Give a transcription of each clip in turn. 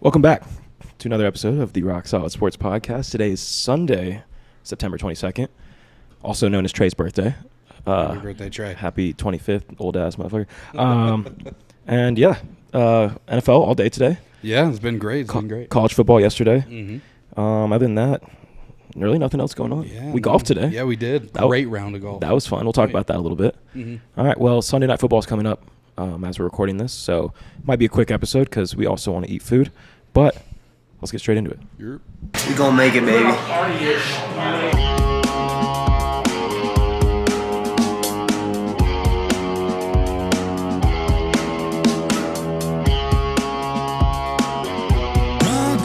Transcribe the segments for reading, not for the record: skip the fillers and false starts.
Welcome back to another episode of the Rock Solid Sports Podcast. Today is Sunday, September 22nd, also known as Trey's birthday. Happy birthday, Trey. Happy 25th, old-ass motherfucker. And yeah, NFL all day today. Yeah, it's been great. It's been great. College football yesterday. Mm-hmm. Other than that, really nothing else going on. Yeah, we golfed today. Yeah, we did. Great round of golf. That was fun. We'll talk about that a little bit. Mm-hmm. All right, well, Sunday Night Football is coming up as we're recording this, so it might be a quick episode because we also want to eat food. But let's get straight into it. We gonna make it, baby. Rock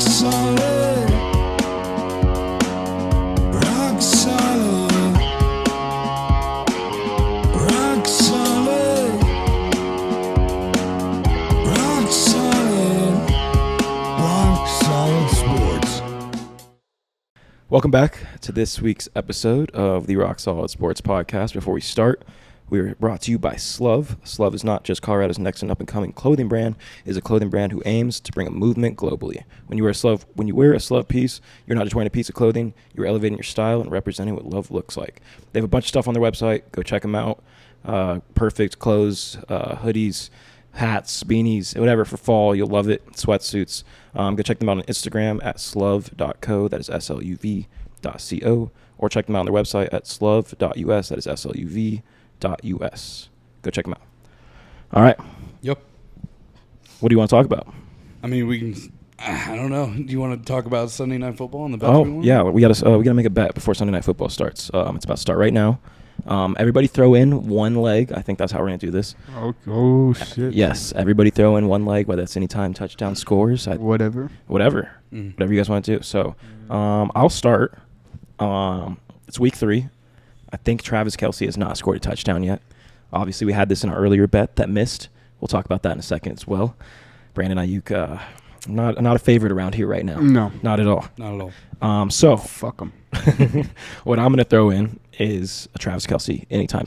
solid. Rock solid. Rock solid. Rock solid. Rock solid sports. Welcome back to this week's episode of the Rock Solid Sports Podcast. Before we start, we're brought to you by Slove. Slove is not just Colorado's next and up-and-coming clothing brand. It is a clothing brand who aims to bring a movement globally. When you wear a Slove piece, you're not just wearing a piece of clothing. You're elevating your style and representing what love looks like. They have a bunch of stuff on their website. Go check them out. Perfect clothes, hoodies, hats, beanies, whatever for fall. You'll love it. Sweatsuits. Go check them out on Instagram at sluv.co. That is sluv.co. Or check them out on their website at sluv.us. That is sluv.us. Go check them out. All right. Yep. What do you want to talk about? I mean, we can. I don't know. Do you want to talk about Sunday Night Football and the bet? Oh, yeah. We gotta make a bet before Sunday Night Football starts. It's about to start right now. Everybody throw in one leg. I think that's how we're going to do this. Oh shit. Yes, everybody throw in one leg, whether it's anytime touchdown scores. Whatever. Whatever you guys want to do. So I'll start. It's week 3. I think Travis Kelce has not scored a touchdown yet. Obviously, we had this in our earlier bet that missed. We'll talk about that in a second as well. Brandon Ayuk, not a favorite around here right now. No. Not at all. Not at all. So Fuck them. what I'm going to throw in is a Travis Kelce anytime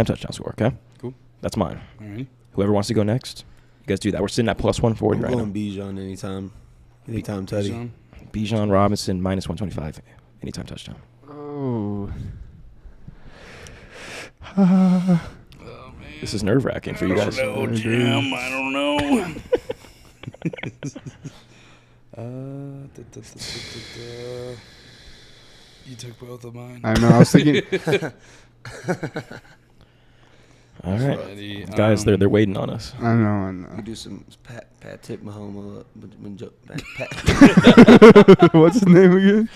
touchdown score, okay? Cool. That's mine. All right. Whoever wants to go next, you guys do that. We're sitting at plus 140 I'm right now. going Bijan anytime Teddy. Bijan Robinson minus 125 anytime touchdown. Oh. Oh, man. This is nerve-wracking for you guys. Oh, Jim. I don't know. You took both of mine. I know. I was thinking. All right. Ready. Guys, they're waiting on us. I know. You do some Pat Tip Mahomes. What's his name again?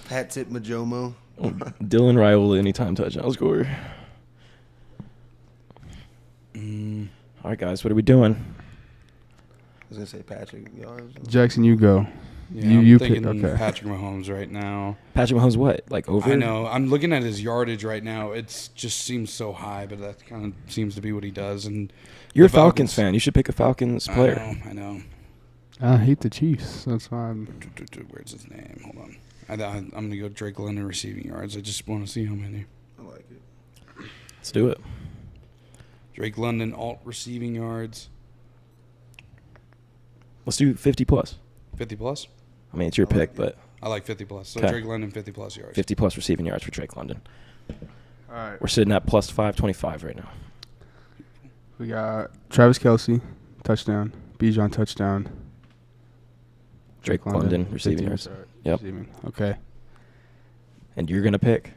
Pat Tip Majomo. Dylan Raiola anytime touchdown score. All right, guys, what are we doing? I was gonna say Patrick yards. Jackson, you go. Yeah, you I'm pick. thinking Okay. Patrick Mahomes right now. Patrick Mahomes what? Like over? I know. I'm looking at his yardage right now. It just seems so high, but that kind of seems to be what he does. And You're a the Falcons fan. You should pick a Falcons player. I know. I hate the Chiefs. That's why. Where's his name? Hold on. I'm going to go Drake London receiving yards. I just want to see how many. I like it. Let's do it. Drake London alt receiving yards. Let's do 50 plus. 50 plus? I mean, it's your pick, but I like 50 plus. So Okay. Drake London 50 plus yards. 50 plus receiving yards for Drake London. All right. We're sitting at plus 525 right now. We got Travis Kelce, touchdown. Bijan, touchdown. Drake London receiving yards. Yep. Receiving. Okay. And you're gonna pick.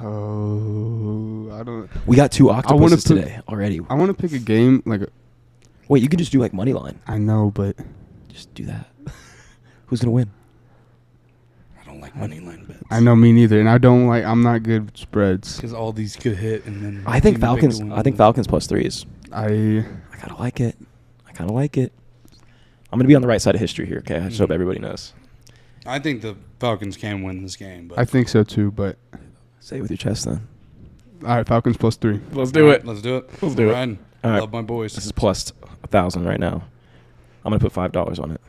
Oh, I don't. We got 2 wanna octopuses put- today already. I want to pick a game like. Wait, you can just do like money line. I know, but Just do that. Who's gonna win? I don't like money line bets. I know me neither, and I don't like. I'm not good with spreads. Because all these could hit, and then I think team pick Falcons. to win. I think Falcons plus 3 is. I I kind of like it. I'm gonna be on the right side of history here. Okay, I just hope everybody knows. I think the Falcons can win this game. But think so too, but Say it with your chest, then. all right, Falcons plus 3. Let's All right, let's do it. Let's do it. Riding. All right. Love my boys. This is plus 1,000 right now. I'm gonna put $5 on it.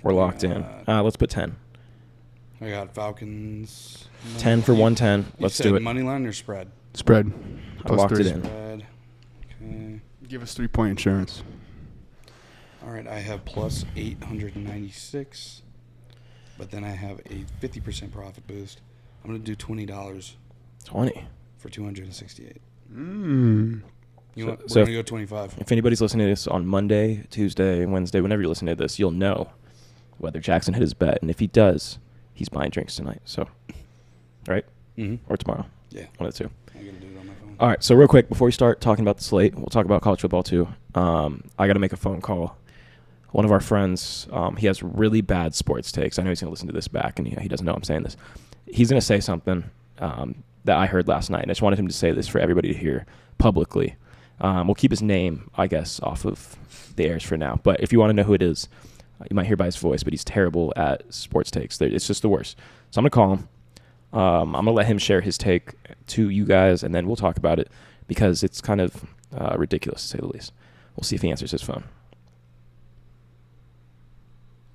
We're locked in. Let's put 10. I got Falcons. 10 for 110. Let's do it. Money line or spread? Spread. I locked it in. Spread. Okay. Give us 3-point insurance. right, I have plus 896, but then I have a 50% profit boost. I'm going to do $20 20. for 268. Mm. You want? We're so going to go 25. If anybody's listening to this on Monday, Tuesday, Wednesday, whenever you're listening to this, you'll know whether Jackson hit his bet. And if he does, he's buying drinks tonight. So, right? Mm-hmm. Or tomorrow. Yeah. One of the two. I got to do it on my phone. All right. So real quick, before we start talking about the slate, we'll talk about college football too. I got to make a phone call. One of our friends, he has really bad sports takes. I know he's going to listen to this back, and he doesn't know I'm saying this. He's going to say something that I heard last night, and I just wanted him to say this for everybody to hear publicly. We'll keep his name, I guess, off of the airs for now. But if you want to know who it is, you might hear by his voice, but he's terrible at sports takes. It's just the worst. So I'm going to call him. I'm going to let him share his take to you guys, and then we'll talk about it because it's kind of ridiculous, to say the least. We'll see if he answers his phone.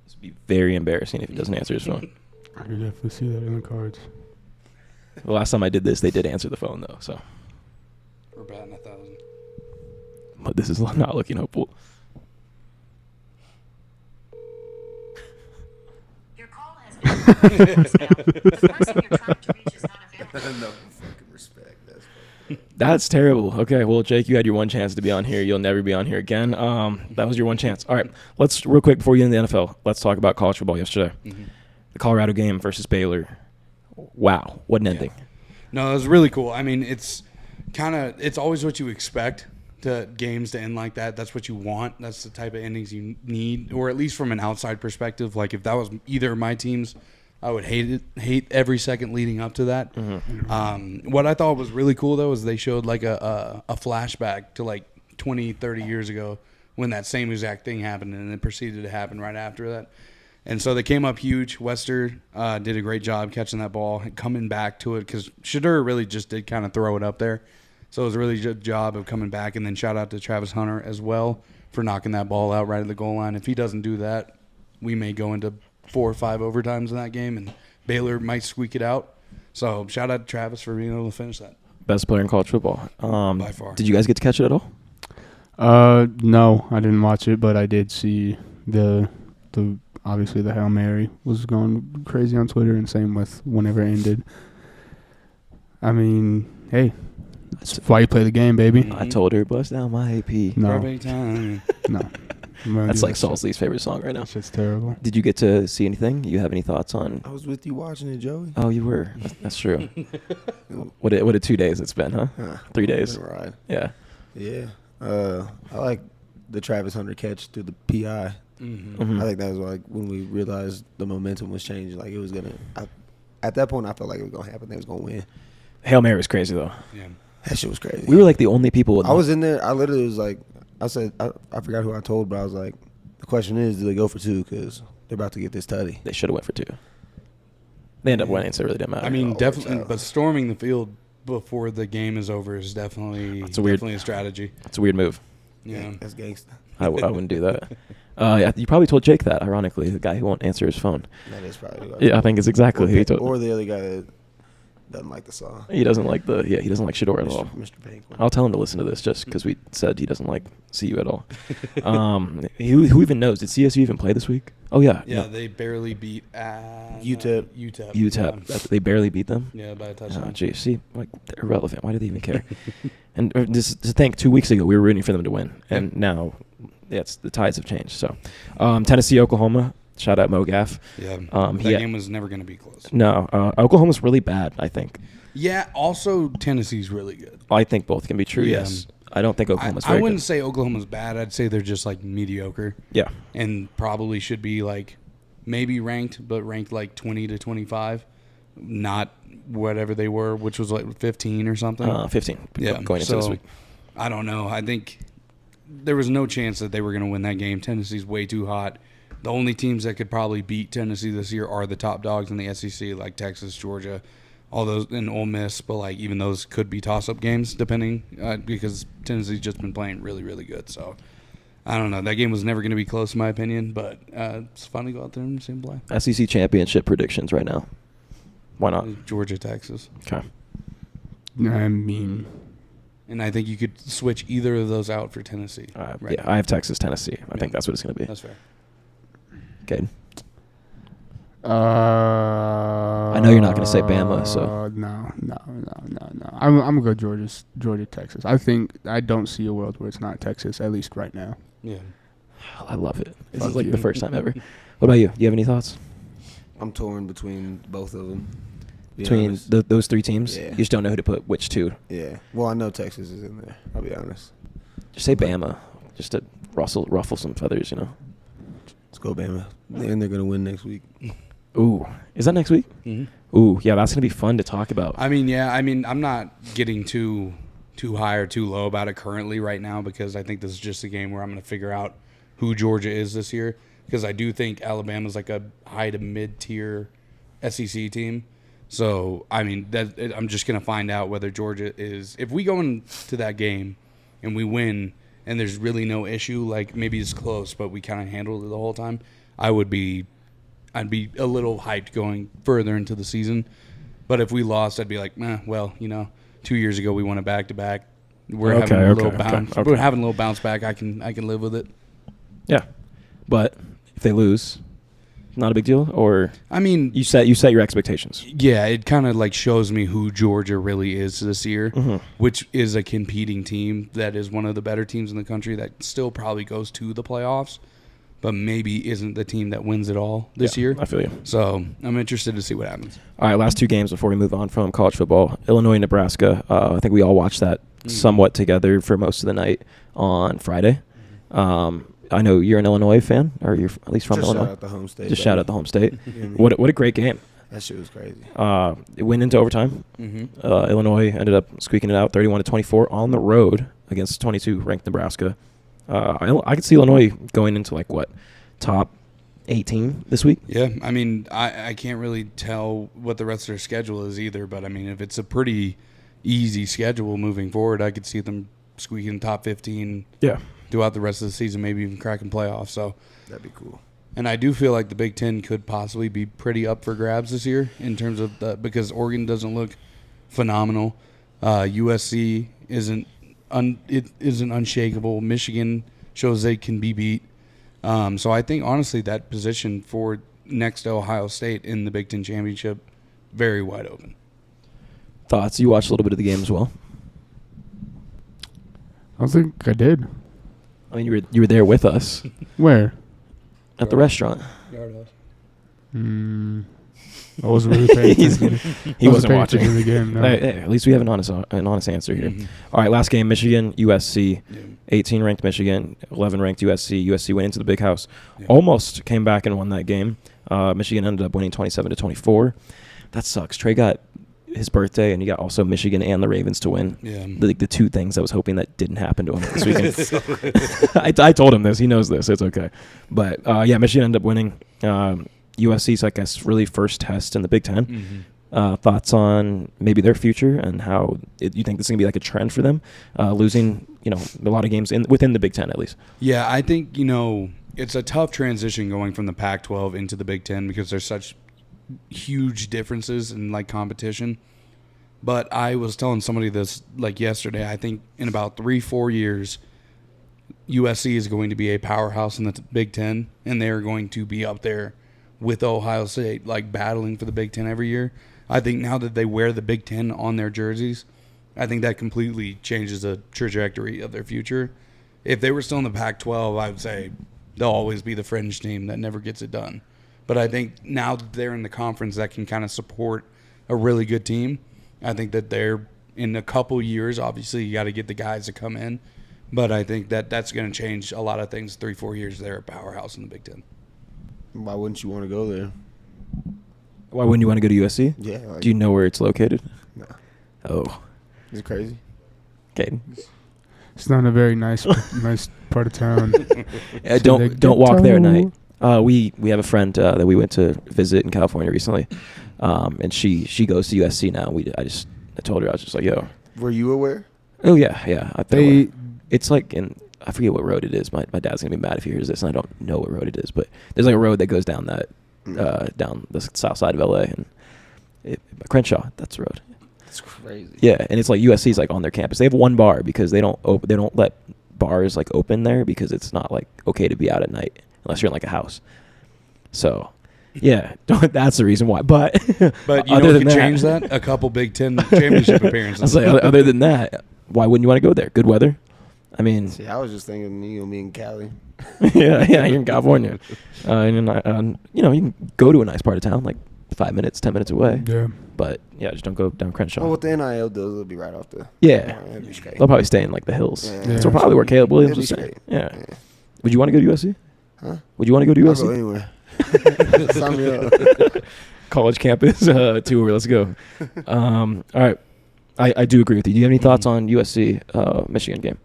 This would be very embarrassing if he doesn't answer his phone. I could definitely see that in the cards. The last time I did this, they did answer the phone, though. So, We're batting 1,000. but this is not looking hopeful. Your call has been voicemail. The person you're trying to reach is not available. No fucking respect. That's fucked up. That's terrible. Okay, well, Jake, you had your one chance to be on here. You'll never be on here again. That was your one chance. All right, let's real quick before we get into the NFL. Let's talk about college football yesterday. Mm-hmm. The Colorado game versus Baylor. Wow, what an ending! No, it was really cool. I mean, it's always what you expect to games to end like that. That's what you want. That's the type of endings you need, or at least from an outside perspective. Like if that was either of my teams, I would hate every second leading up to that. Mm-hmm. What I thought was really cool though is they showed like a flashback to like 20, 30 years ago when that same exact thing happened, and it proceeded to happen right after that. And so they came up huge. Wester did a great job catching that ball and coming back to it because Shedeur really just did kind of throw it up there. So it was a really good job of coming back. And then shout out to Travis Hunter as well for knocking that ball out right at the goal line. If he doesn't do that, we may go into 4 or 5 overtimes in that game, and Baylor might squeak it out. So shout out to Travis for being able to finish that. Best player in college football. By far. Did you guys get to catch it at all? No, I didn't watch it, but I did see the obviously the Hail Mary was going crazy on Twitter, and same with whenever it ended. I mean, hey, that's why you play the game, baby. I told her, bust down my AP. No, Every time. no. I'm gonna That's do like that Saul's shit. least favorite song right now. That shit's terrible. Did you get to see anything? You have any thoughts on? I was with you watching it, Joey. Oh, you were. That's true. What a 2 days it's been, huh? 3 days. Right. Yeah. Yeah. I like the Travis Hunter catch through the PI. Mm-hmm. Mhm. I think that was like when we realized the momentum was changing. Like it was gonna. At that point, I felt like it was gonna happen. They was gonna win. Hail Mary was crazy though. Yeah. That shit was crazy. We were like the only people. I was in there. I literally was like, I said, I forgot who I told, but I was like, the question is, do they go for 2? Because they're about to get this tutty. They should have went for 2. They end up winning, so it really didn't matter. I mean, Oh, definitely, child. but storming the field before the game is over is definitely definitely a strategy. it's a weird move. Yeah. That's gangsta. I wouldn't do that. Yeah, you probably told Jake that. Ironically, the guy who won't answer his phone. That is probably. What Yeah, I think it's exactly who he told. Or the other guy that doesn't like the song. He doesn't like he doesn't like Shedeur at all. Mr. Penguin. I'll tell him to listen to this just because we said he doesn't like CU at all. Who even knows? Did CSU even play this week? Oh yeah, Yeah, no. they barely beat UTEP. UTEP. UTEP. They barely beat them. Yeah, by a Oh, touchdown. geez. See, like they're irrelevant. Why do they even care? And just to think, 2 weeks ago we were rooting for them to win, and now, it's the tides have changed. So, Tennessee, Oklahoma. Shout out Mo Gaff. Yeah. That Game was never going to be close. No, Oklahoma's really bad. I think. Yeah. Also, Tennessee's really good. I think both can be true. Yeah. Yes. I don't think Oklahoma's I very wouldn't good. say Oklahoma's bad. I'd say they're just like mediocre Yeah. and probably should be like maybe ranked, but ranked like 20 to 25, not whatever they were, which was like 15 or something. 15. Yeah, Going into this so, week. I don't know. I think there was no chance that they were going to win that game. Tennessee's way too hot. The only teams that could probably beat Tennessee this year are the top dogs in the SEC, like Texas, Georgia, all those, and Ole Miss. But like even those could be toss-up games, depending, because Tennessee's just been playing really, really good. So I don't know. That game was never going to be close, in my opinion. But it's fun to go out there and see them play. SEC championship predictions right now. Why not? Georgia, Texas. Okay. I mean, And I think you could switch either of those out for Tennessee. Right Yeah, I have Texas, Tennessee. I think that's what it's going to be. That's fair. Okay. I know you're not gonna say Bama, so. No. I'm gonna go Georgia, Texas. I don't see a world where it's not Texas, at least right now. Yeah. I love it. This Fuck is like you. the first time ever. What about you? Do you have any thoughts I'm torn between both of them. be between honest. those three teams? Yeah. You just don't know who to put which two. Yeah. Well, I know Texas is in there. I'll be honest. Just say Bama, just to ruffle some feathers, you know. Let's go, Bama. And they're gonna win next week. Ooh, is that next week? Mm-hmm. Ooh, yeah, that's gonna be fun to talk about. I'm not getting too high or too low about it currently right now because I think this is just a game where I'm going to figure out who Georgia is this year because I do think Alabama's like a high to mid-tier SEC team. So, I'm just going to find out whether Georgia is – if we go into that game and we win and there's really no issue, like maybe it's close but we kind of handled it the whole time, I'd be a little hyped going further into the season. But if we lost, I'd be like, 2 years ago we won a back-to-back. We're having a little bounce. okay. We're having a little bounce back. I can live with it. Yeah, but if they lose, not a big deal. Or you set your expectations. Yeah, it kind of like shows me who Georgia really is this year, which is a competing team that is one of the better teams in the country that still probably goes to the playoffs, but maybe isn't the team that wins it all this year. I feel you. So I'm interested to see what happens. All right, last two games before we move on from college football. Illinois, Nebraska. I think we all watched that somewhat together for most of the night on Friday. I know you're an Illinois fan, or you're at least from Just Illinois. shout out the home state. Just shout out the home state. You know what I mean? What a great game. That shit was crazy. It went into overtime. Illinois ended up squeaking it out 31-24 on the road against 22 ranked Nebraska. I could see Illinois going into top 18 this week. Yeah, I can't really tell what the rest of their schedule is either, but if it's a pretty easy schedule moving forward, I could see them squeaking top 15 throughout the rest of the season, maybe even cracking playoffs. So That'd be cool. And I do feel like the Big Ten could possibly be pretty up for grabs this year in terms of because Oregon doesn't look phenomenal. USC isn't unshakable. Michigan shows they can be beat. So I think honestly that position for next to Ohio State in the Big Ten championship very wide open. Thoughts? You watched a little bit of the game as well. I think I did. You were there with us Where? at the restaurant. I wasn't really paying attention. He wasn't paying watching. attention to the game. No. Hey, at least we have an honest answer here. All right, last game, Michigan, USC. 18 ranked Michigan, 11 ranked USC. USC went into the big house, almost came back and won that game. Michigan ended up winning 27-24. That sucks. Trey got his birthday, and you got also Michigan and the Ravens to win. Yeah, the two things I was hoping that didn't happen to him this weekend. I told him this. He knows this. It's okay. But Michigan ended up winning. USC's, I guess, really first test in the Big Ten. Thoughts on maybe their future and how you think this is going to be like a trend for them, losing a lot of games within the Big Ten at least. Yeah, I think it's a tough transition going from the Pac-12 into the Big Ten because there's such huge differences in competition. But I was telling somebody this yesterday. I think in about 3-4 years, USC is going to be a powerhouse in the Big Ten, and they are going to be up there with Ohio State, battling for the Big Ten every year. I think now that they wear the Big Ten on their jerseys, I think that completely changes the trajectory of their future. If they were still in the Pac-12, I would say they'll always be the fringe team that never gets it done. But I think now that they're in the conference that can kind of support a really good team, I think that they're in a couple years, obviously you got to get the guys to come in, but I think that that's going to change a lot of things. 3-4 years, they're a powerhouse in the Big Ten. Why wouldn't you want to go there? Why wouldn't you want to go to USC? Yeah. Do you know where it's located? No. Oh. Is it crazy? Okay. It's not a very nice part of town. Don't walk there at night. We have a friend that we went to visit in California recently, and she goes to USC now. I told her, I was just like, yo. Were you aware? Oh yeah. It's I forget what road it is. My dad's gonna be mad if he hears this, and I don't know what road it is, but there's a road that goes down down the south side of LA, and Crenshaw. That's the road. It's crazy. Yeah, and it's like USC's like on their campus. They have one bar because they don't let bars like open there because it's not like okay to be out at night unless you're in like a house. So, yeah, that's the reason why. But But you know what could change that? A couple Big Ten championship I appearances. was like, other than that, why wouldn't you want to go there? Good weather. I mean, See, I was just thinking me in Cali. yeah, you're in California, and you know you can go to a nice part of town, like 5 minutes, 10 minutes away. Yeah. But yeah, just don't go down Crenshaw. Well, with the NIL deals, it'll be right off the. Yeah. It'll be straight. They'll probably stay in like the hills. Yeah. That's probably where Caleb Williams It'll was be staying. straight. Yeah. Yeah. Would you want to go to USC? Huh? Would you want to go to I'll USC? go anywhere. Sign me up. College campus tour. Let's go. All right. I do agree with you. Do you have any thoughts on USC Michigan game?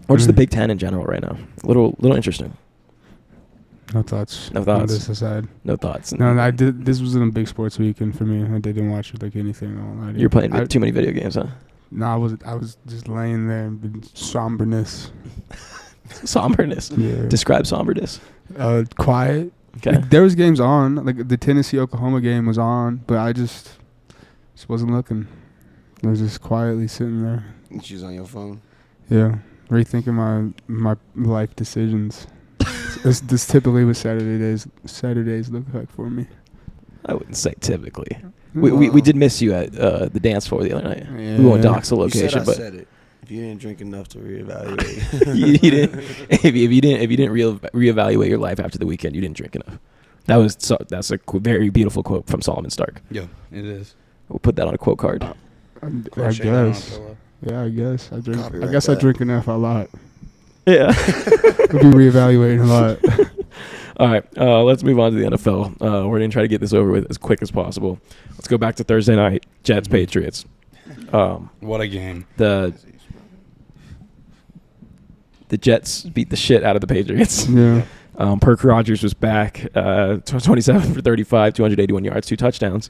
Or just the Big Ten in general right now? Little interesting. No thoughts. No thoughts. On this aside. No thoughts. No, I did. This wasn't a big sports weekend for me. I didn't watch like anything. All night. You're playing too many video games, huh? No, I was just laying there in somberness. Somberness. Yeah. Describe somberness. Quiet. Okay. Like, there was games on. Like the Tennessee-Oklahoma game was on, but I just wasn't looking. I was just quietly sitting there. She's on your phone. Yeah, rethinking my life decisions. This typically what Saturdays look like for me. I wouldn't say typically. We did miss you at the dance floor the other night. Yeah. We won't dox the You location, said I but said it. If you didn't drink enough to reevaluate. you didn't. If you didn't reevaluate your life after the weekend, you didn't drink enough. That's a very beautiful quote from Solomon Stark. Yeah, it is. We'll put that on a quote card. I Crochet down on guess. pillow. Yeah, I guess I drink. Copyright I guess that. I drink enough a lot. Yeah. I'll be reevaluating a lot. All right, let's move on to the NFL. We're going to try to get this over with as quick as possible. Let's go back to Thursday night, Jets-Patriots. What a game. The Jets beat the shit out of the Patriots. Yeah. Perk Rogers was back, 27 for 35, 281 yards, 2 touchdowns.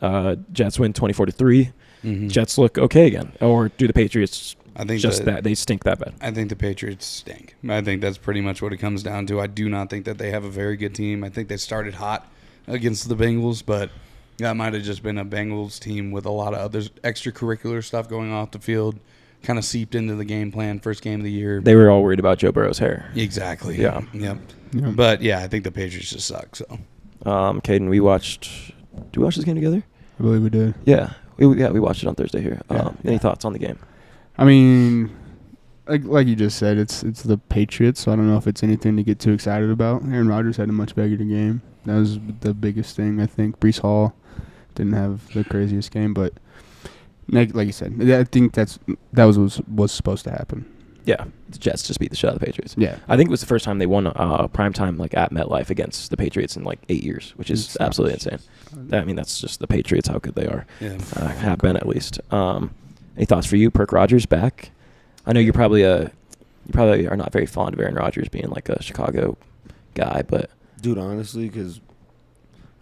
Yep. Jets win 24-3. Mhm. Jets look okay again. Or do the Patriots I think that they stink that bad? I think the Patriots stink. I think that's pretty much what it comes down to. I do not think that they have a very good team. I think they started hot against the Bengals, but that might have just been a Bengals team with a lot of other extracurricular stuff going off the field, kind of seeped into the game plan, first game of the year. They were all worried about Joe Burrow's hair. Exactly. Yeah. Yep. Yeah. But, yeah, I think the Patriots just suck. So Caden, we watched... Did we watch this game together? I believe we did. Yeah. We watched it on Thursday here. Yeah. Any thoughts on the game? I mean, like you just said, it's the Patriots, so I don't know if it's anything to get too excited about. Aaron Rodgers had a much bigger game. That was the biggest thing, I think. Breece Hall didn't have the craziest game, but like you said, I think that was supposed to happen. Yeah. The Jets just beat the shit out of the Patriots. Yeah. I think it was the first time they won primetime like at MetLife against the Patriots in like 8 years, which is absolutely insane. I mean, that's just the Patriots, how good they are. yeah. Have been at least. Any thoughts for you? Perk Rogers back? I know you probably are not very fond of Aaron Rodgers being like a Chicago guy, but Dude, honestly, because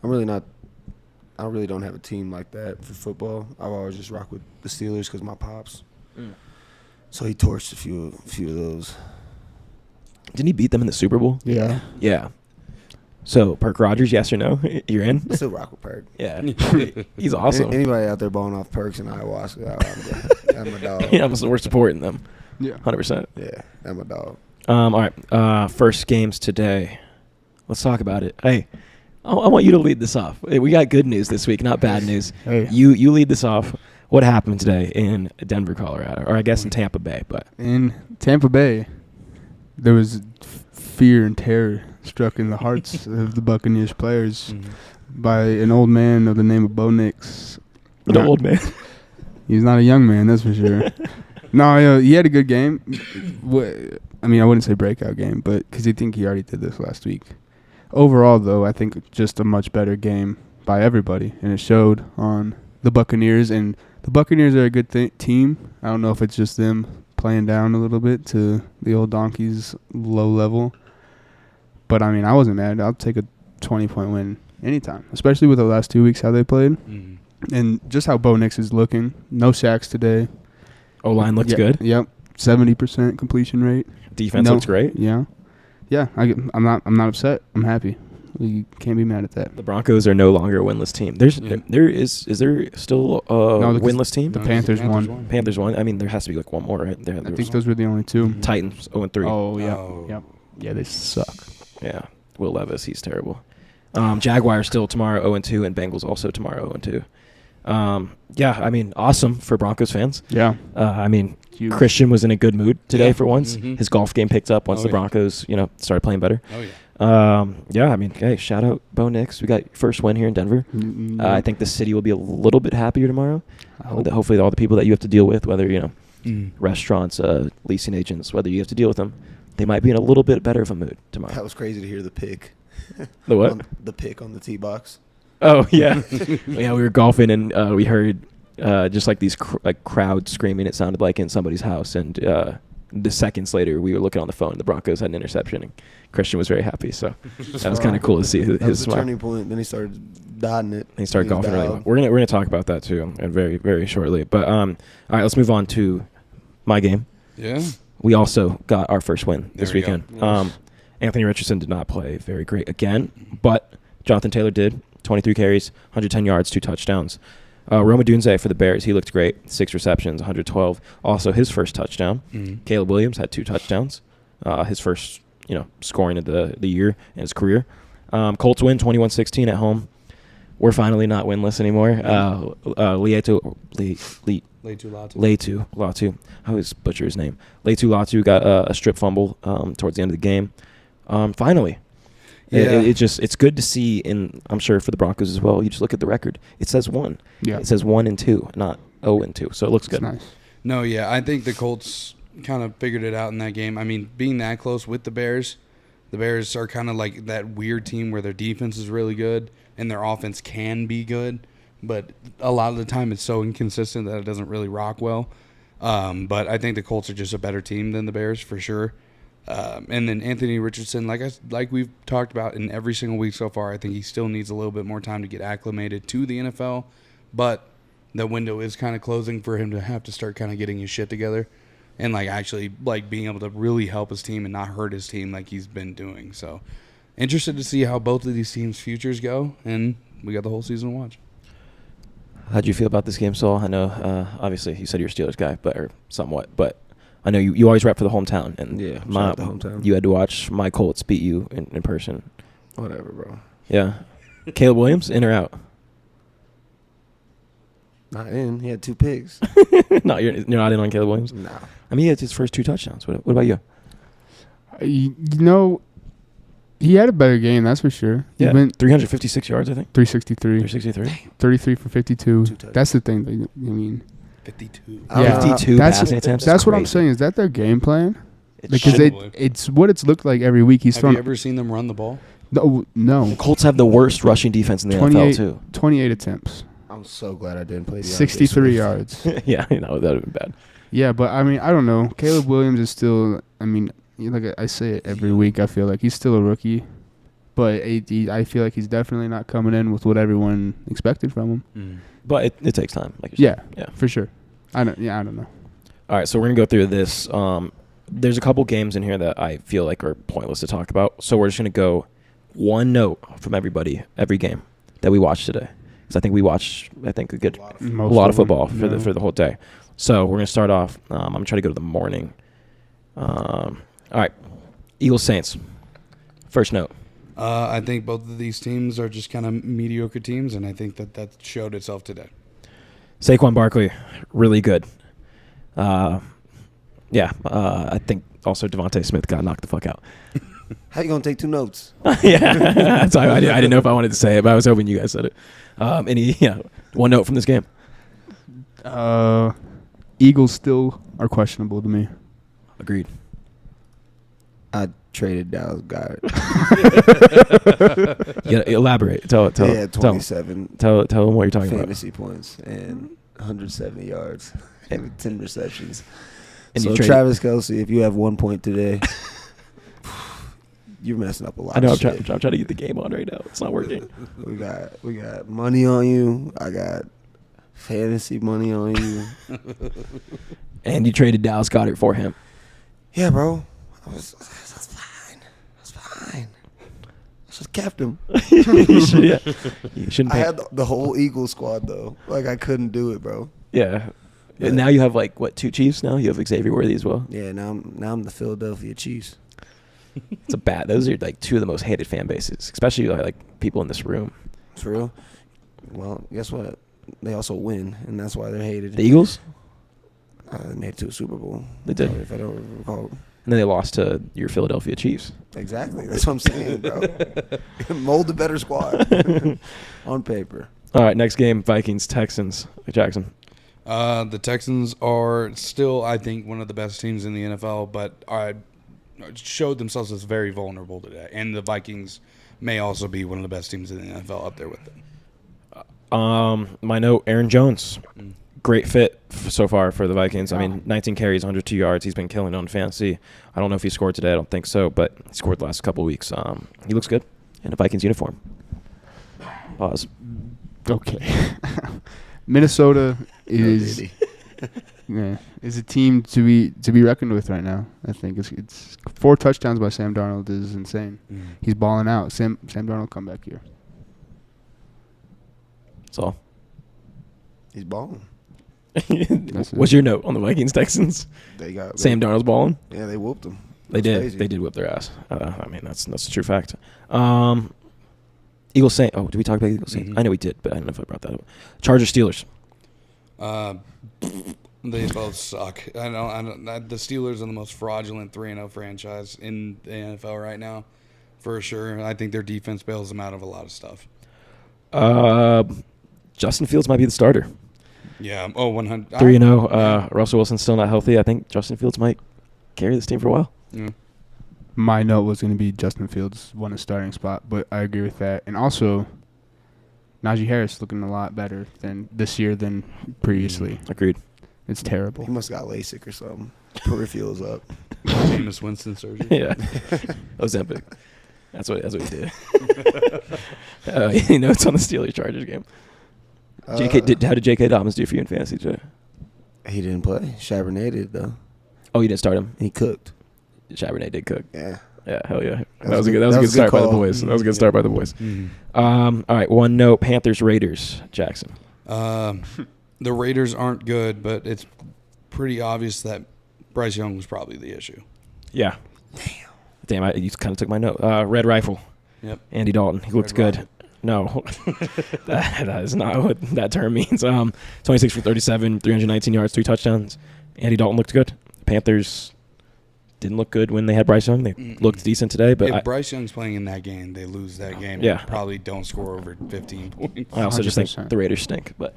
I really don't have a team like that for football. I've always just rocked with the Steelers because my pops. So he torched a few of those. didn't he beat them in the Super Bowl? Yeah. Yeah. So Perk Rogers, yes or no? You're in? I still rock with Perk. Yeah. He's awesome. Anybody out there balling off Perks and ayahuasca, I'm a dog. Yeah, we're supporting them. Yeah. 100%. Yeah, I'm a dog. All right. First games today. Let's talk about it. Hey, I want you to lead this off. Hey, we got good news this week, not bad news. Hey. You lead this off. What happened today in Denver, Colorado? Or I guess in Tampa Bay, but In Tampa Bay, there was fear and terror struck in the hearts of the Buccaneers players by an old man of the name of Bo Nix. the old man. He's not a young man, that's for sure. No, he had a good game. I mean, I wouldn't say breakout game, but because I think he already did this last week. Overall, though, I think just a much better game by everybody, and it showed on the Buccaneers. And the Buccaneers are a good team. I don't know if it's just them playing down a little bit to the old Donkeys' low level. But, I mean, I wasn't mad. I'll take a 20-point win anytime, especially with the last 2 weeks how they played. And just how Bo Nix is looking. No sacks today. O-line looks good. Yep. 70% completion rate. Defense looks great. Yeah. Yeah, I'm not upset. I'm happy. We can't be mad at that. The Broncos are no longer a winless team. Is there still a No, because winless team? The Panthers won. Panthers won. I mean, there has to be like one more, right? I think those were the only two. Titans 0-3. Oh, yeah. Oh. Yep. Yeah, they suck. Yeah, Will Levis, he's terrible. Jaguars still tomorrow 0-2, and Bengals also tomorrow 0-2. Yeah, I mean, awesome for Broncos fans. Yeah. I mean, Huge. Christian was in a good mood today Yeah. for once. Mhm. His golf game picked up once Oh, the yeah. Broncos, started playing better. Oh yeah. Yeah, I mean, hey, shout out Bo Nix. We got your first win here in Denver. I think the city will be a little bit happier tomorrow. Hopefully, all the people that you have to deal with, whether restaurants, leasing agents, whether you have to deal with them, they might be in a little bit better of a mood tomorrow. That was crazy to hear the pick. The what? The pick on the tee box. Oh yeah, yeah. We were golfing and we heard just like these crowd screaming. It sounded like in somebody's house. And the seconds later, we were looking on the phone. The Broncos had an interception, and Christian was very happy. So that was kind of cool to see That his was the smile. turning point. Then he started dotting it. He started golfing really well. dialed. We're gonna talk about that too, and very very shortly. But all right, let's move on to my game. Yeah. We also got our first win this There we go. weekend. Anthony Richardson did not play very great again, but Jonathan Taylor did. 23 carries, 110 yards, 2 touchdowns. Roma Dunze for the Bears, he looked great. 6 receptions, 112. Also his first touchdown. Mhm. Caleb Williams had 2 touchdowns. His first, scoring of the year in his career. Colts win 21-16 at home. We're finally not winless anymore. Latu Latu. I always butcher his name. Latu Latu got a strip fumble towards the end of the game. Finally. Yeah. It's good to see, and I'm sure for the Broncos as well. You just look at the record; it says 1. Yeah. It says 1-2, not 0-2. So it looks It's good. nice. No, yeah, I think the Colts kind of figured it out in that game. I mean, being that close with the Bears are kind of like that weird team where their defense is really good and their offense can be good, but a lot of the time it's so inconsistent that it doesn't really rock well. But I think the Colts are just a better team than the Bears for sure. And then Anthony Richardson, like we've talked about in every single week so far, I think he still needs a little bit more time to get acclimated to the NFL, but the window is kind of closing for him to have to start kind of getting his shit together and actually being able to really help his team and not hurt his team like he's been doing. So interested to see how both of these teams' futures go, and we got the whole season to watch. How'd you feel about this game, Saul? I know, obviously, you said you're a Steelers guy, or somewhat, but I know you always rep for the hometown, and Yeah, shout out the hometown. you had to watch my Colts beat you in person. Whatever, bro. Yeah. Caleb Williams, in or out? Not in. He had 2 picks. No, you're not in on Caleb Williams? Nah. I mean, he had his first 2 touchdowns. What about you? He had a better game, that's for sure. Yeah, He went 356 yards, I think. 363, 363. 33 for 52. touchdowns. That's the thing. I mean, 52. I don't know how- 52 that's passing attempts. that's what I'm crazy. saying. Is that their game plan? It's Because Probably. it's what it's looked like every week. He's Have thrown you ever seen them run the ball? no Colts have the worst rushing defense in the 28 NFL too. 28 attempts, I'm so glad I didn't play the 63 yards. Yeah, that would have been bad. Yeah, but I mean, I don't know. Caleb Williams is still. I mean, like I say it every week. I feel like he's still a rookie, but I feel like he's definitely not coming in with what everyone expected from him. But it takes time. Like you Yeah, said. Yeah. for sure. I don't know. All right, so we're gonna go through this. There's a couple games in here that I feel like are pointless to talk about. So we're just gonna go one note from everybody every game that we watched today. Because I think we watched a lot of football for the whole day. So we're gonna start off. I'm gonna try to go to the morning. All right, Eagles Saints. First note. I think both of these teams are just kind of mediocre teams, and I think that showed itself today. Saquon Barkley, really good. I think also Devontae Smith got knocked the fuck out. How you gonna take 2 notes? Yeah, so I didn't know if I wanted to say it, but I was hoping you guys said it. One note from this game. Eagles still are questionable to me. Agreed. I traded Dallas Goddard. Yeah, elaborate. Tell He had 27 Tell them what you're talking about. fantasy points and 170 yards and 10 receptions. And So you traded- Travis Kelce, if you have 1 point today, you're messing up a lot. I know. I'm of shit. trying to get the game on right now. It's not working. We got money on you. I got fantasy money on you. And you traded Dallas Goddard for him. Yeah, bro. That's fine. That's fine. Let's just kept him. You shouldn't I pay. had the whole Eagles squad though. Like I couldn't do it, bro. Yeah. Yeah. And now you have like what, 2 Chiefs now? You have Xavier Worthy as well. Yeah, now I'm the Philadelphia Chiefs. It's a bad. Those are like 2 of the most hated fan bases, especially like people in this room. For real? Well, guess what? They also win, and that's why they're hated. The Eagles, They made it to a Super Bowl. They did. If I don't recall. and then they lost to your Philadelphia Chiefs. Exactly. That's what I'm saying, bro. Mold a better squad on paper. All right, next game, Vikings Texans. Jackson. The Texans are still, I think, one of the best teams in the NFL, but showed themselves as very vulnerable today. And the Vikings may also be one of the best teams in the NFL up there with them. My note, Aaron Jones. Great fit so far for the Vikings. I mean, 19 carries, 102 yards. He's been killing on fantasy. I don't know if he scored today. I don't think so, but he scored the last couple of weeks. He looks good in a Vikings uniform. Pause. Okay. Minnesota is a team to be reckoned with right now. I think it's 4 touchdowns by Sam Darnold is insane. He's balling out. Sam Darnold comeback here. That's all. He's balling. What's your note on the Vikings Texans? They got Sam Darnold's balling. Yeah, they whooped them. They did. Crazy. They did whip their ass. I mean, that's a true fact. Eagles Saints. Oh, did we talk about Eagles Saints? I know we did, but I don't know if I brought that up. Chargers Steelers. They both suck. I don't. The Steelers are the most fraudulent 3-0 franchise in the NFL right now, for sure. I think their defense bails them out of a lot of stuff. Justin Fields might be the starter. Yeah. Oh, 100. 3-0. Russell Wilson's still not healthy. I think Justin Fields might carry this team for a while. Yeah. My note was going to be Justin Fields won a starting spot, but I agree with that. And also, Najee Harris looking a lot better this year than previously. Agreed. It's terrible. He must have got LASIK or something. Peripherals up. Jameis Winston surgery. Yeah. Ozempic. That's what he did. Any notes on the Steelers Chargers game? How did J.K. Dobbins do for you in fantasy, Jay? He didn't play. Charbonnet did though. Oh, you didn't start him? He cooked. Charbonnet did cook. Yeah. Yeah, hell yeah. That That was was a a good good start by the call. boys. That was a good start by the boys. Mhm. All right, one note, Panthers Raiders, Jackson. The Raiders aren't good, but it's pretty obvious that Bryce Young was probably the issue. Yeah. Damn, you kind of took my note. Red Rifle. Yep. Andy Dalton. He looks Red good. Rifle. No. that is not what that term means. 26 for 37, 319 yards, 3 touchdowns. Andy Dalton looked good. Panthers didn't look good when they had Bryce Young. They looked decent today, but If Bryce Young's playing in that game, they lose that game. Yeah. And probably don't score over 15 points. I also just think 100%. the Raiders stink. But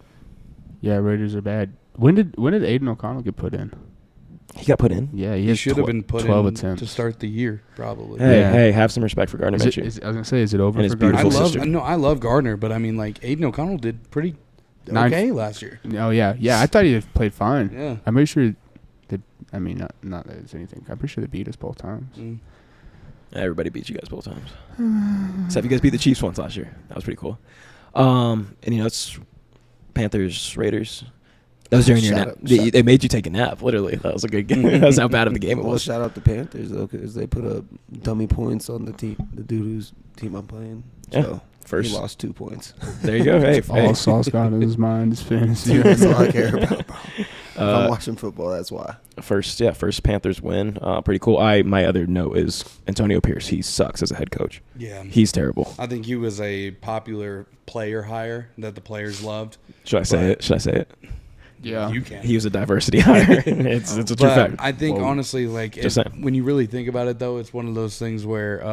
Yeah, Raiders are bad. When did Aiden O'Connell get put in? he got put in. Yeah, He has should have been put 12 in attempts to start the year, probably. Hey, Yeah. hey, have some respect for Gardner Is Minshew. I was gonna say, is it over And his for Gardner? I beautiful love sister. I love Gardner, but I mean, like Aiden O'Connell did pretty Nine- okay last year. Oh yeah. I thought he played fine. Yeah. I'm pretty sure. Not that it's anything. I'm pretty sure they beat us both times. Mm. Everybody beat you guys both times. Except you guys beat the Chiefs once last year. That was pretty cool. And it's Panthers, Raiders. That was during your Shout nap. out- They made you take a nap, literally. That was a good game. That's how bad of the game it Well, was. shout out the Panthers though, because they put up dummy points on the dude whose team I'm playing. Yeah. So First. he lost 2 points. There you go. Hey, All Sauce got in his mind is fantasy. Dude, that's all I care about, bro. If Uh, I'm watching football, that's why. first Panthers win. Pretty cool. My other note is Antonio Pierce. He sucks as a head coach. Yeah. He's terrible. I think he was a popular player hire that the players loved. Should I say it? Should I say it? Yeah. You can. He was a diversity hire. It's a true But fact. I think Whoa. honestly, like Just saying. when you really think about it, though, it's one of those things where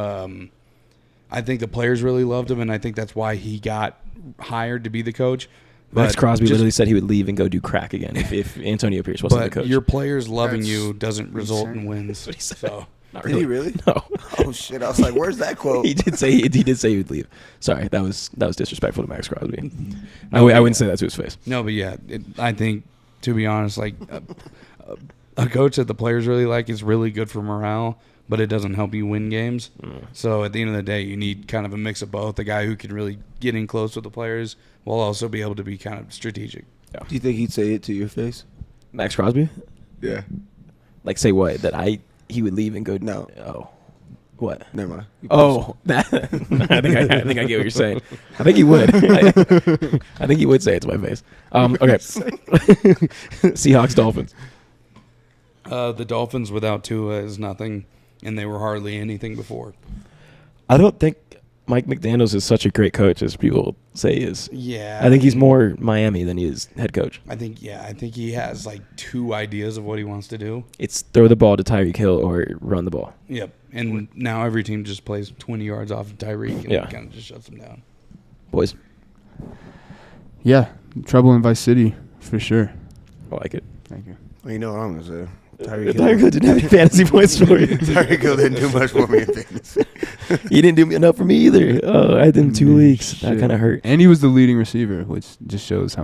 I think the players really loved him, and I think that's why he got hired to be the coach. Max But Crosby just- literally said he would leave and go do crack again if Antonio Pierce wasn't the But coach. your players loving That's you doesn't result in insane. wins. what he said. So Not Did he really? No. Oh shit! I was like, "Where's that quote?" he did say he would leave. Sorry, that was disrespectful to Max Crosby. I wouldn't say that to his face. no, but yeah, I think to be honest, like a coach that the players really like is really good for morale, but it doesn't help you win games. So at the end of the day, you need kind of a mix of both. A guy who can really get in close with the players while also be able to be kind of strategic. Do you think he'd say it to your face? Max Crosby? Yeah. Like say what? That he would leave and go. No. Oh. What? Never mind. Oh, that. I think I get what you're saying. I think he would. I think he would say it to my face. Okay. Seahawks, Dolphins. The Dolphins without Tua is nothing, and they were hardly anything before. I don't think Mike McDaniels is such a great coach as people say he is. Yeah. I think he's more Miami than he is head coach. I think he has like 2 ideas of what he wants to do. It's throw the ball to Tyreek Hill or run the ball. Yep. And now every team just plays 20 yards off of Tyreek and Yeah. kind of just shuts them down. Boys, Yeah, trouble in Vice City for sure. I like it. Thank you. Well, you know what I'm gonna say. Tyreek Tyreek Hill. Hill didn't have any fantasy points for you. Tyreek Hill didn't do much for me in fantasy. He didn't do enough for me either. Oh, I had him 2 weeks. That Shit. kind of hurt. And he was the leading receiver, which just shows how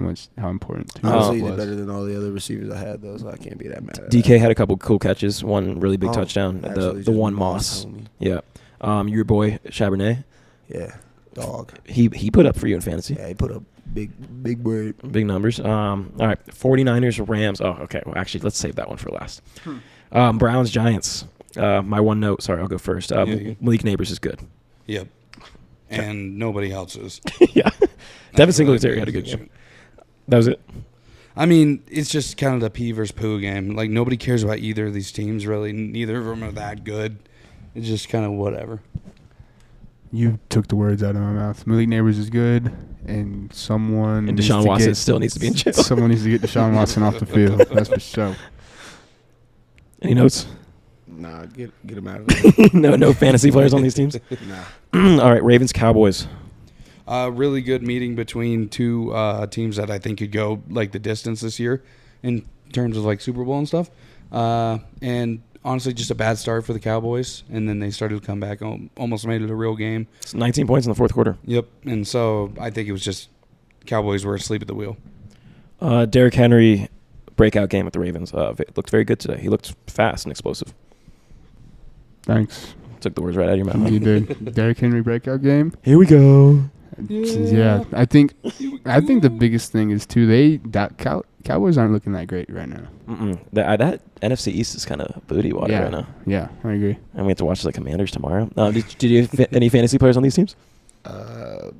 important. Honestly, he was. did better than all the other receivers I had, though, so I can't be that mad at DK had a couple cool catches. One really big Oh, touchdown. actually The just one Moss, Moss. homie. Yeah. Your boy Chabernet. Yeah, dog. He put up for you in fantasy. Yeah, he put up big bird. Big numbers. All right. 49ers, Rams. Oh, okay. Well, actually, let's save that one for last. Browns, Giants. My one note. Sorry, I'll go first. Yeah. Malik Neighbors is good. Yep. And nobody else is. Yeah. Devin Singletary had a good game. That was it. I mean, it's just kind of the pee versus poo game. Like, nobody cares about either of these teams, really. Neither of them are that good. It's just kind of whatever. You took the words out of my mouth. Malik Neighbors is good, and someone. And needs Deshaun to Watson get- still needs to be in jail. Someone needs to get Deshaun Watson off the field. That's for sure. Any notes? Nah, get him out of there. No fantasy players on these teams. Nah. All right, Ravens, Cowboys. Really good meeting between 2 teams that I think could go like the distance this year in terms of like Super Bowl and stuff. And honestly, just a bad start for the Cowboys, and then they started to come back, almost made it a real game. It's 19 points in the fourth quarter. Yep. And so I think it was just Cowboys were asleep at the wheel. Derrick Henry, breakout game with the Ravens. Looked very good today. He looked fast and explosive. Thanks. Took the words right out of your mouth. You did. Derrick Henry breakout game. Here we go. Yeah, I think the biggest thing is too. Cowboys aren't looking that great right now. That NFC East is kind of booty water right now. Yeah, I agree. And we have to watch the Commanders tomorrow. Did you have any fantasy players on these teams?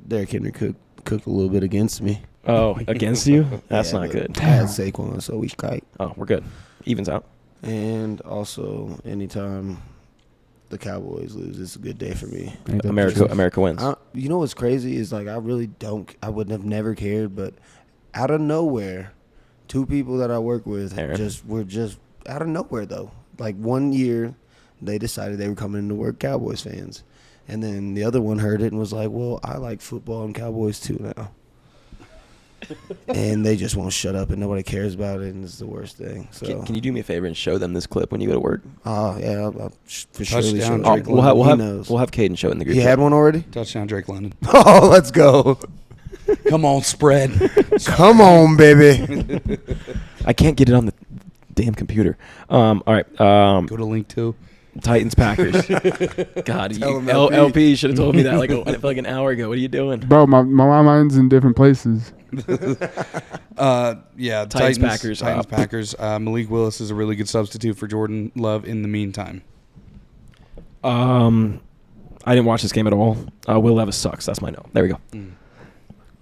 Derrick Henry cooked a little bit against me. Oh, against you? That's Yeah, not but good. I had Saquon, so we kite. Oh, we're good. Evens out. And also, anytime the Cowboys lose, it's a good day for me. Ain't that America wins. You know what's crazy is like I would have never cared, but out of nowhere, 2 people that I work with Aaron. were just out of nowhere though. Like one year, they decided they were coming to work Cowboys fans, and then the other one heard it and was like, "Well, I like football and Cowboys too now." And they just won't shut up, and nobody cares about it, and it's the worst thing. So, Can you do me a favor and show them this clip when you go to work? oh yeah, I'll for sure. Touchdown, Oh, Drake we'll have London. we'll have Caden show it in the group. He chat. had one already. Touchdown, Drake London. Oh, let's go! Come on, spread. Come on, baby. I can't get it on the damn computer. All right. Go to link 2. Titans Packers. God, Tell him, LP should have told me that like an hour ago. What are you doing? Bro, my mind's in different places. Yeah, Titans, Packers. Titans, Packers. Malik Willis is a really good substitute for Jordan Love in the meantime. I didn't watch this game at all. Will Levis sucks. That's my note. There we go.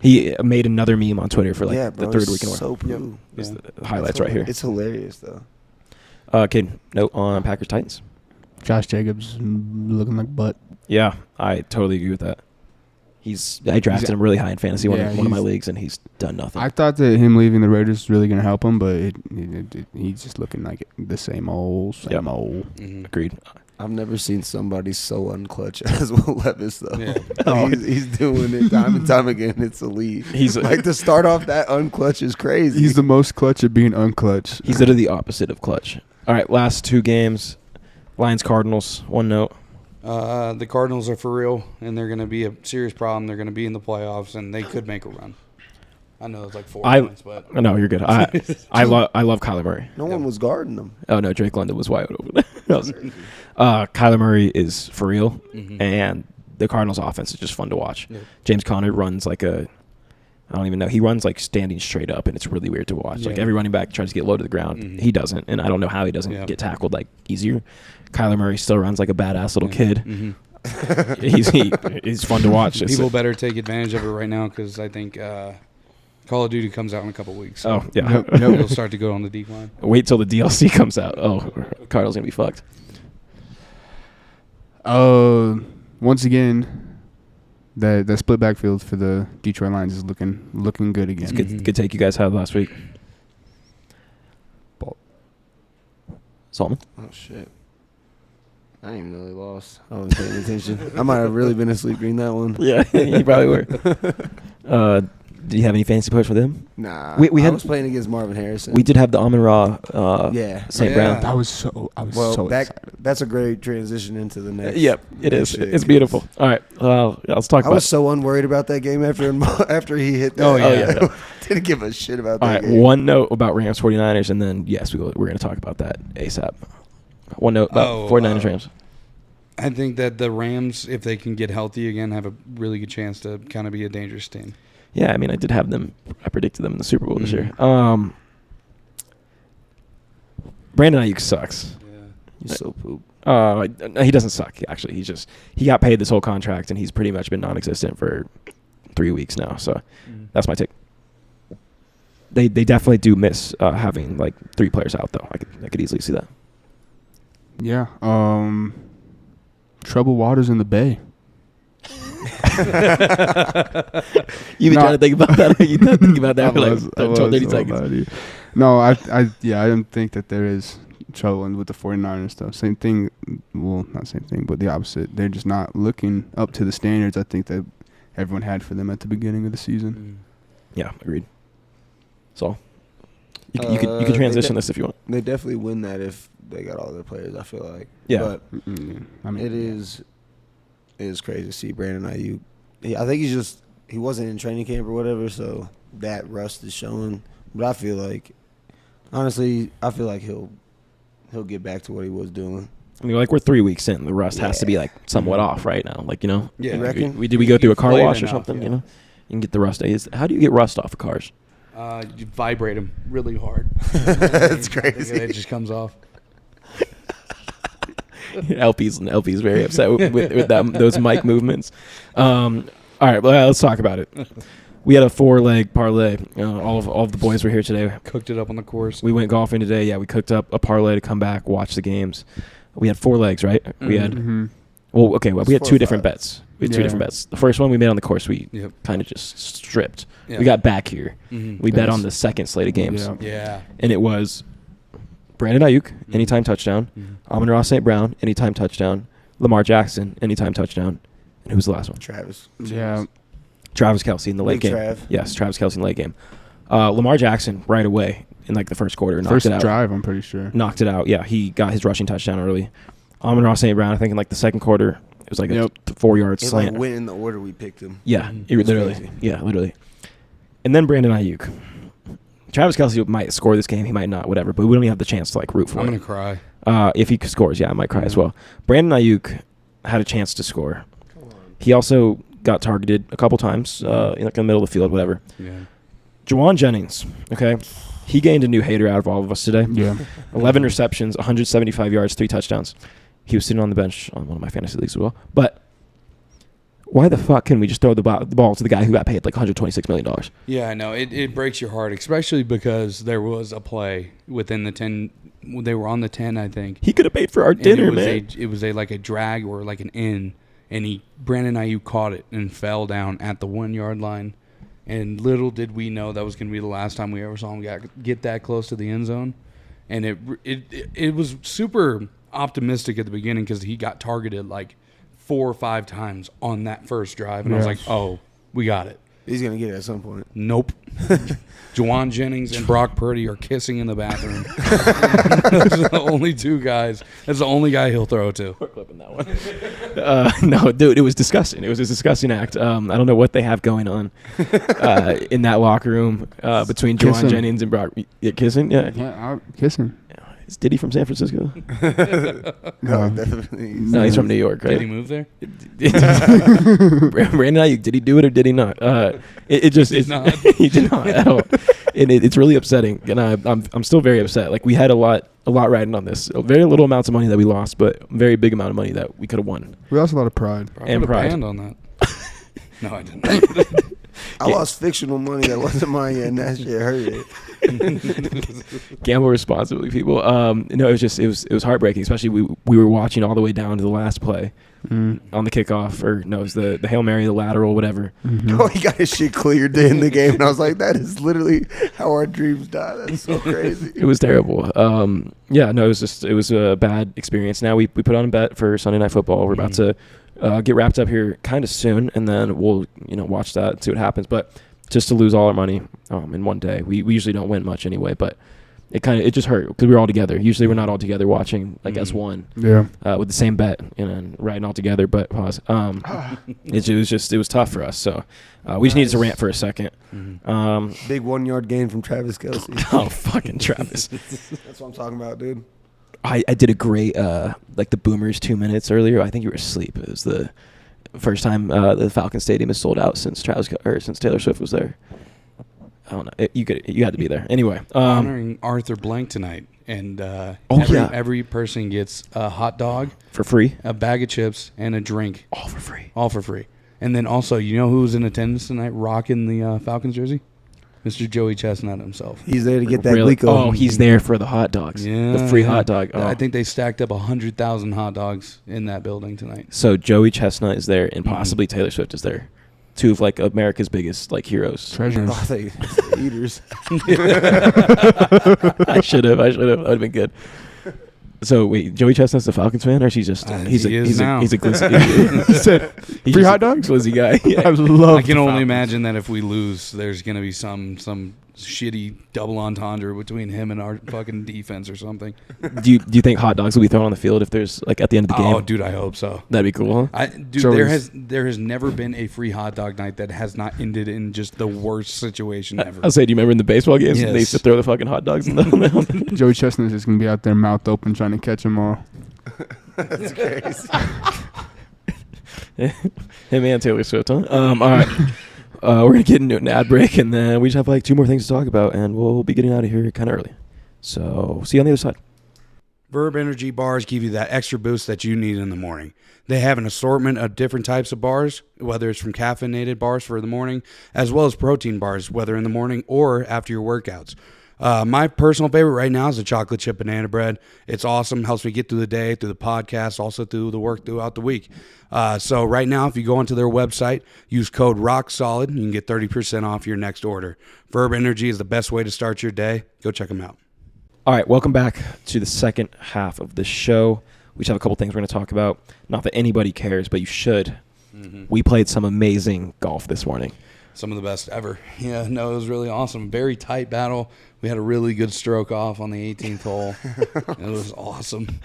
He made another meme on Twitter for bro, the third week in a row. so poo. It's the highlights right here. It's hilarious though. Kid, note on Packers Titans. Josh Jacobs looking like butt. Yeah, I totally agree with that. I drafted him really high in fantasy one of my leagues, and he's done nothing. I thought that him leaving the Raiders was really going to help him, but he's just looking like the same old. Agreed. I've never seen somebody so unclutch as Will Levis though. Yeah. He's doing it time and time again. It's elite. He's Like to start off that unclutch is crazy. He's the most clutch at being unclutch. He's literally the opposite of clutch. All right, last 2 games. Lions Cardinals. One note. The Cardinals are for real, and they're going to be a serious problem. They're going to be in the playoffs, and they could make a run. I know it's like 4 points, but No, you're good. I love Kyler Murray. no one was guarding them. Oh no, Drake London was wide open. Kyler Murray is for real, and the Cardinals' offense is just fun to watch. Yep. James Conner runs like a I don't even know. He runs like standing straight up, and it's really weird to watch. Like Yeah. every running back tries to get low to the ground. Mhm. He doesn't, and I don't know how he doesn't Yeah. get tackled like easier. Kyler Murray still runs like a badass little kid. Mhm. He's fun to watch. It's- People better take advantage of it right now because I think Call of Duty comes out in a couple weeks. So Oh yeah. Yep. it'll start to go on the decline. Wait till the DLC comes out. Oh, Cardinals gonna be fucked. Once again, the split backfield for the Detroit Lions is looking good again. It's good take you guys had last week. Solomon. Oh shit! I didn't even know they lost. I wasn't paying attention. I might have really been asleep during that one. Yeah, you probably were. Did you have any fancy push with him? Nah, We I had- was playing against Marvin Harrison. We did have the Amon Ra. Yeah. St. Yeah. Brown. I was so Well, excited. that's a great transition into the next. Yep, it is. shit, It's beautiful. All right, let's talk I about. was so unworried about that game after he hit that. Oh, yeah. Didn't give a shit about All that right, game. one note about Rams 49ers, and then yes, we're going to talk about that ASAP. One note about 49ers Rams. I think that the Rams, if they can get healthy again, have a really good chance to kind of be a dangerous team. Yeah, I mean, I did have them. I predicted them in the Super Bowl this year. Brandon Ayuk sucks. You're so poop. He doesn't suck. Actually, he got paid this whole contract, and he's pretty much been non-existent for 3 weeks now. So that's my take. They definitely do miss having like 3 players out though. I could easily see that. Yeah. Troubled waters in the Bay. You've been No. trying to think about that. You didn't think about that for I like was- I 30 was, seconds. No, I don't think that there is trouble with the 49ers stuff. Same thing. Well, not same thing, but the opposite. They're just not looking up to the standards I think that everyone had for them at the beginning of the season. Yeah, agreed. So you could They transition this if you want. They definitely win that if they got all their players. I feel like. Yeah. But I mean, it is crazy to see Brandon Ayuk. I think he wasn't in training camp or whatever, so that rust is showing. But I feel like, honestly, he'll get back to what he was doing. I mean, like we're 3 weeks in. The rust has to be Yeah. like somewhat off right now. Like Yeah. You reckon? we go through a car played wash or enough, something. yeah. You know, you can get the rust. How do you get rust off of cars? You vibrate them really hard. That's crazy. It just comes off. LP's very upset with those mic movements. All right, well, let's talk about it. We had a 4-leg parlay. All of the boys were here today. Cooked it up on the course. We went golfing today. Yeah, we cooked up a parlay to come back, watch the games. We had 4 legs, right? We had Mm-hmm. well, okay. Well, we had It's 2 4 or different 5. bets. We had 2 Yeah. different bets. The first one we made on the course. We Yep. kind of just stripped. Yeah. We got back here. Mhm. We bet Nice. on the second slate of games, Yeah. Yeah. and it was Brandon Ayuk, anytime touchdown. Amon-Ra St. Brown, anytime touchdown. Lamar Jackson, anytime touchdown. And who was the last one? Travis. Yeah. Travis Kelce in the late Big game. Trav. Yes, Travis Kelce in the late game. Lamar Jackson right away in like the first quarter knocked First it out. drive, I'm pretty sure. Knocked it out. Yeah, he got his rushing touchdown early. Amon-Ra St. Brown, I think in like the second quarter, it was like a 4-yard It slant. like went in the order we picked him. Yeah, Mhm. it It's literally. crazy. Yeah, literally. And then Brandon Ayuk. Travis Kelce might score this game. He might not, whatever. But we don't even have the chance to like root for I'm it. gonna cry. If he scores, yeah, I might cry as well. Brandon Ayuk had a chance to score. He also got targeted a couple times in like the middle of the field, whatever. Yeah. Juwan Jennings, okay, he gained a new hater out of all of us today. Yeah. 11 receptions, 175 yards, 3 touchdowns. He was sitting on the bench on one of my fantasy leagues as well. But why the fuck can we just throw the ball to the guy who got paid like $126 million? Yeah, I know. It breaks your heart, especially because there was a play within the 10. They were on the 10, I think. He could have paid for our And dinner, it was man. it was like a drag or like an in, and Brandon Ayuk caught it and fell down at the 1 yard line. And little did we know that was going to be the last time we ever saw him get that close to the end zone. And it was super optimistic at the beginning because he got targeted like 4 or 5 times on that first drive, and I was Yeah. like, oh, we got it. He's gonna get it at some point. Nope. Juwan Jennings and Brock Purdy are kissing in the bathroom. Those are the only 2 guys. That's the only guy he'll throw to. We're clipping that one. No, dude, it was disgusting. It was a disgusting act. I don't know what they have going on in that locker room between Juwan Kissing. Jennings and Brock. Yeah, kissing? Yeah. Yeah, I'll kiss him. Is Diddy from San Francisco? No, definitely. No, he's from New York, right? Did he move there? Brandon, did he do it or did he not? It just Did not. he did not at all, and it's really upsetting. And I'm still very upset. Like we had a lot riding on this. Very little amounts of money that we lost, but very big amount of money that we could have won. We lost a lot of pride. I And put a pride. band on that. No, I didn't. I lost fictional money that wasn't mine yet, and that shit hurt it. Gamble responsibly, people. No, it was heartbreaking. Especially we were watching all the way down to the last play on the kickoff, or no, it was the Hail Mary, the lateral, whatever. Oh, he got his shit cleared to end the game, and I was like, that is literally how our dreams die. That's so crazy. It was terrible. Yeah, no, it was a bad experience. Now we put on a bet for Sunday Night Football. We're about to get wrapped up here kind of soon, and then we'll watch that and see what happens. But just to lose all our money in one day, we usually don't win much anyway. But it just hurt because we were all together. Usually we're not all together watching like S1. Yeah. With the same bet and riding all together. But pause. It was tough for us. So we just needed to rant for a second. Big 1 yard gain from Travis Kelce. Oh, fucking Travis. That's what I'm talking about, dude. I did a great like the Boomers 2 minutes earlier. I think you were asleep. It was the first time the Falcon Stadium is sold out since since Taylor Swift was there. I don't know. You had to be there anyway. Honoring Arthur Blank tonight, and every person gets a hot dog for free, a bag of chips, and a drink, all for free. All for free. And then also, you know who's in attendance tonight, rocking the Falcons jersey? Mr. Joey Chestnut himself. He's there to get that Really? Glico. Oh, he's there for the hot dogs. Yeah, the free hot dog. Oh. I think they stacked up 100,000 hot dogs in that building tonight. So Joey Chestnut is there, and possibly Taylor Swift is there. Two of like America's biggest like heroes. Treasures. Oh, they eaters. I should have. That would have been good. So wait, Joey Chestnut's a Falcons fan, or she's just he's a glizzy, free hot dogs? Glizzy guy. I love. I can only imagine that if we lose, there's gonna be some shitty double entendre between him and our fucking defense or something. Do you think hot dogs will be thrown on the field if there's like at the end of the game? Oh, dude, I hope so. That'd be cool. Huh? There has never been a free hot dog night that has not ended in just the worst situation ever. I'll say, do you remember in the baseball games Yes. they used to throw the fucking hot dogs in the mound? Joey Chestnut is gonna be out there mouth open trying to catch them all. That's crazy. Him and Taylor Swift, huh? All right. We're going to get into an ad break, and then we just have like 2 more things to talk about, and we'll be getting out of here kind of early. So see you on the other side. Verb Energy bars give you that extra boost that you need in the morning. They have an assortment of different types of bars, whether it's from caffeinated bars for the morning, as well as protein bars, whether in the morning or after your workouts. My personal favorite right now is the chocolate chip banana bread. It's awesome. Helps me get through the day, through the podcast, also through the work throughout the week. So right now, if you go onto their website, use code ROCKSOLID, you can get 30% off your next order. Verb Energy is the best way to start your day. Go check them out. All right, welcome back to the second half of the show. We just have a couple things we're going to talk about. Not that anybody cares, but you should. We played some amazing golf this morning. Some of the best ever. Yeah, no, it was really awesome. Very tight battle. We had a really good stroke off on the 18th hole. It was awesome.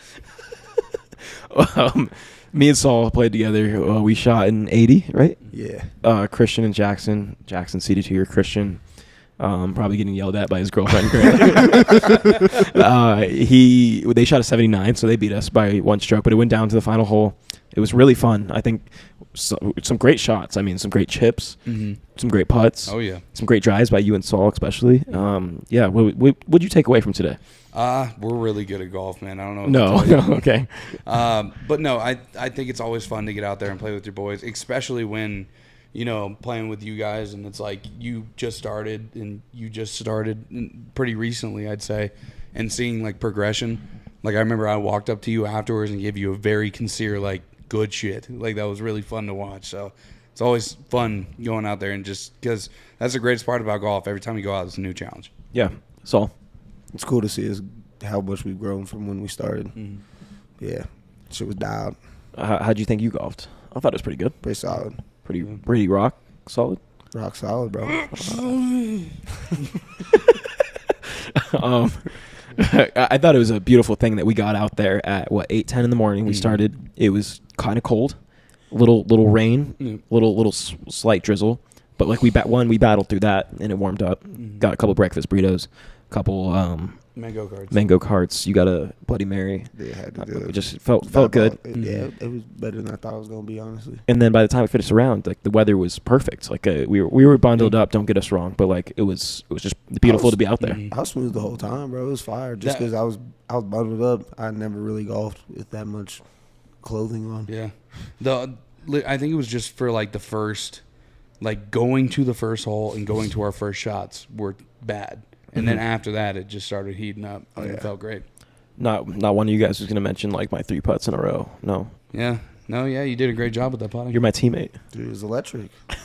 Me and Saul played together. We shot in 80, right? Yeah. Christian and Jackson. Jackson seated here. Christian probably getting yelled at by his girlfriend. They shot a 79, so they beat us by 1 stroke. But it went down to the final hole. It was really fun. I think some great shots. I mean, some great chips, some great putts. Oh, yeah. Some great drives by you and Saul, especially. Yeah. What'd you take away from today? We're really good at golf, man. I don't know. No. Okay. But no, I think it's always fun to get out there and play with your boys, especially when, playing with you guys and it's like you just started pretty recently, I'd say, and seeing like progression. Like I remember I walked up to you afterwards and gave you a very sincere, like, good shit. Like that was really fun to watch. So it's always fun going out there and just because that's the greatest part about golf. Every time you go out, it's a new challenge. Yeah. Saul. It's cool to see how much we've grown from when we started. Yeah. Shit was dialed. How'd you think you golfed? I thought it was pretty good. Pretty solid. Pretty rock solid. Rock solid, bro. I thought it was a beautiful thing that we got out there at 8:10 in the morning. We started. It was kind of cold, little rain, little slight drizzle, but like we battled through that and it warmed up. Got a couple breakfast burritos, couple mango carts. You got a Bloody Mary. They had to do It it. just felt That good. ball, yeah, it was better than I thought it was gonna be, honestly. And then by the time we finished the round, like the weather was perfect. Like we were bundled up. Don't get us wrong, but like it was just beautiful to be out there. I was smooth the whole time, bro. It was fire. Just because I was bundled up. I never really golfed with that much clothing on. Yeah. I think it was just for like the first, like going to the first hole and going to our first shots were bad. And then after that, it just started heating up. And it felt great. Not one of you guys was gonna mention like my 3 putts in a row. No. Yeah. No, yeah, you did a great job with that putting. You're my teammate. Dude, it was electric. I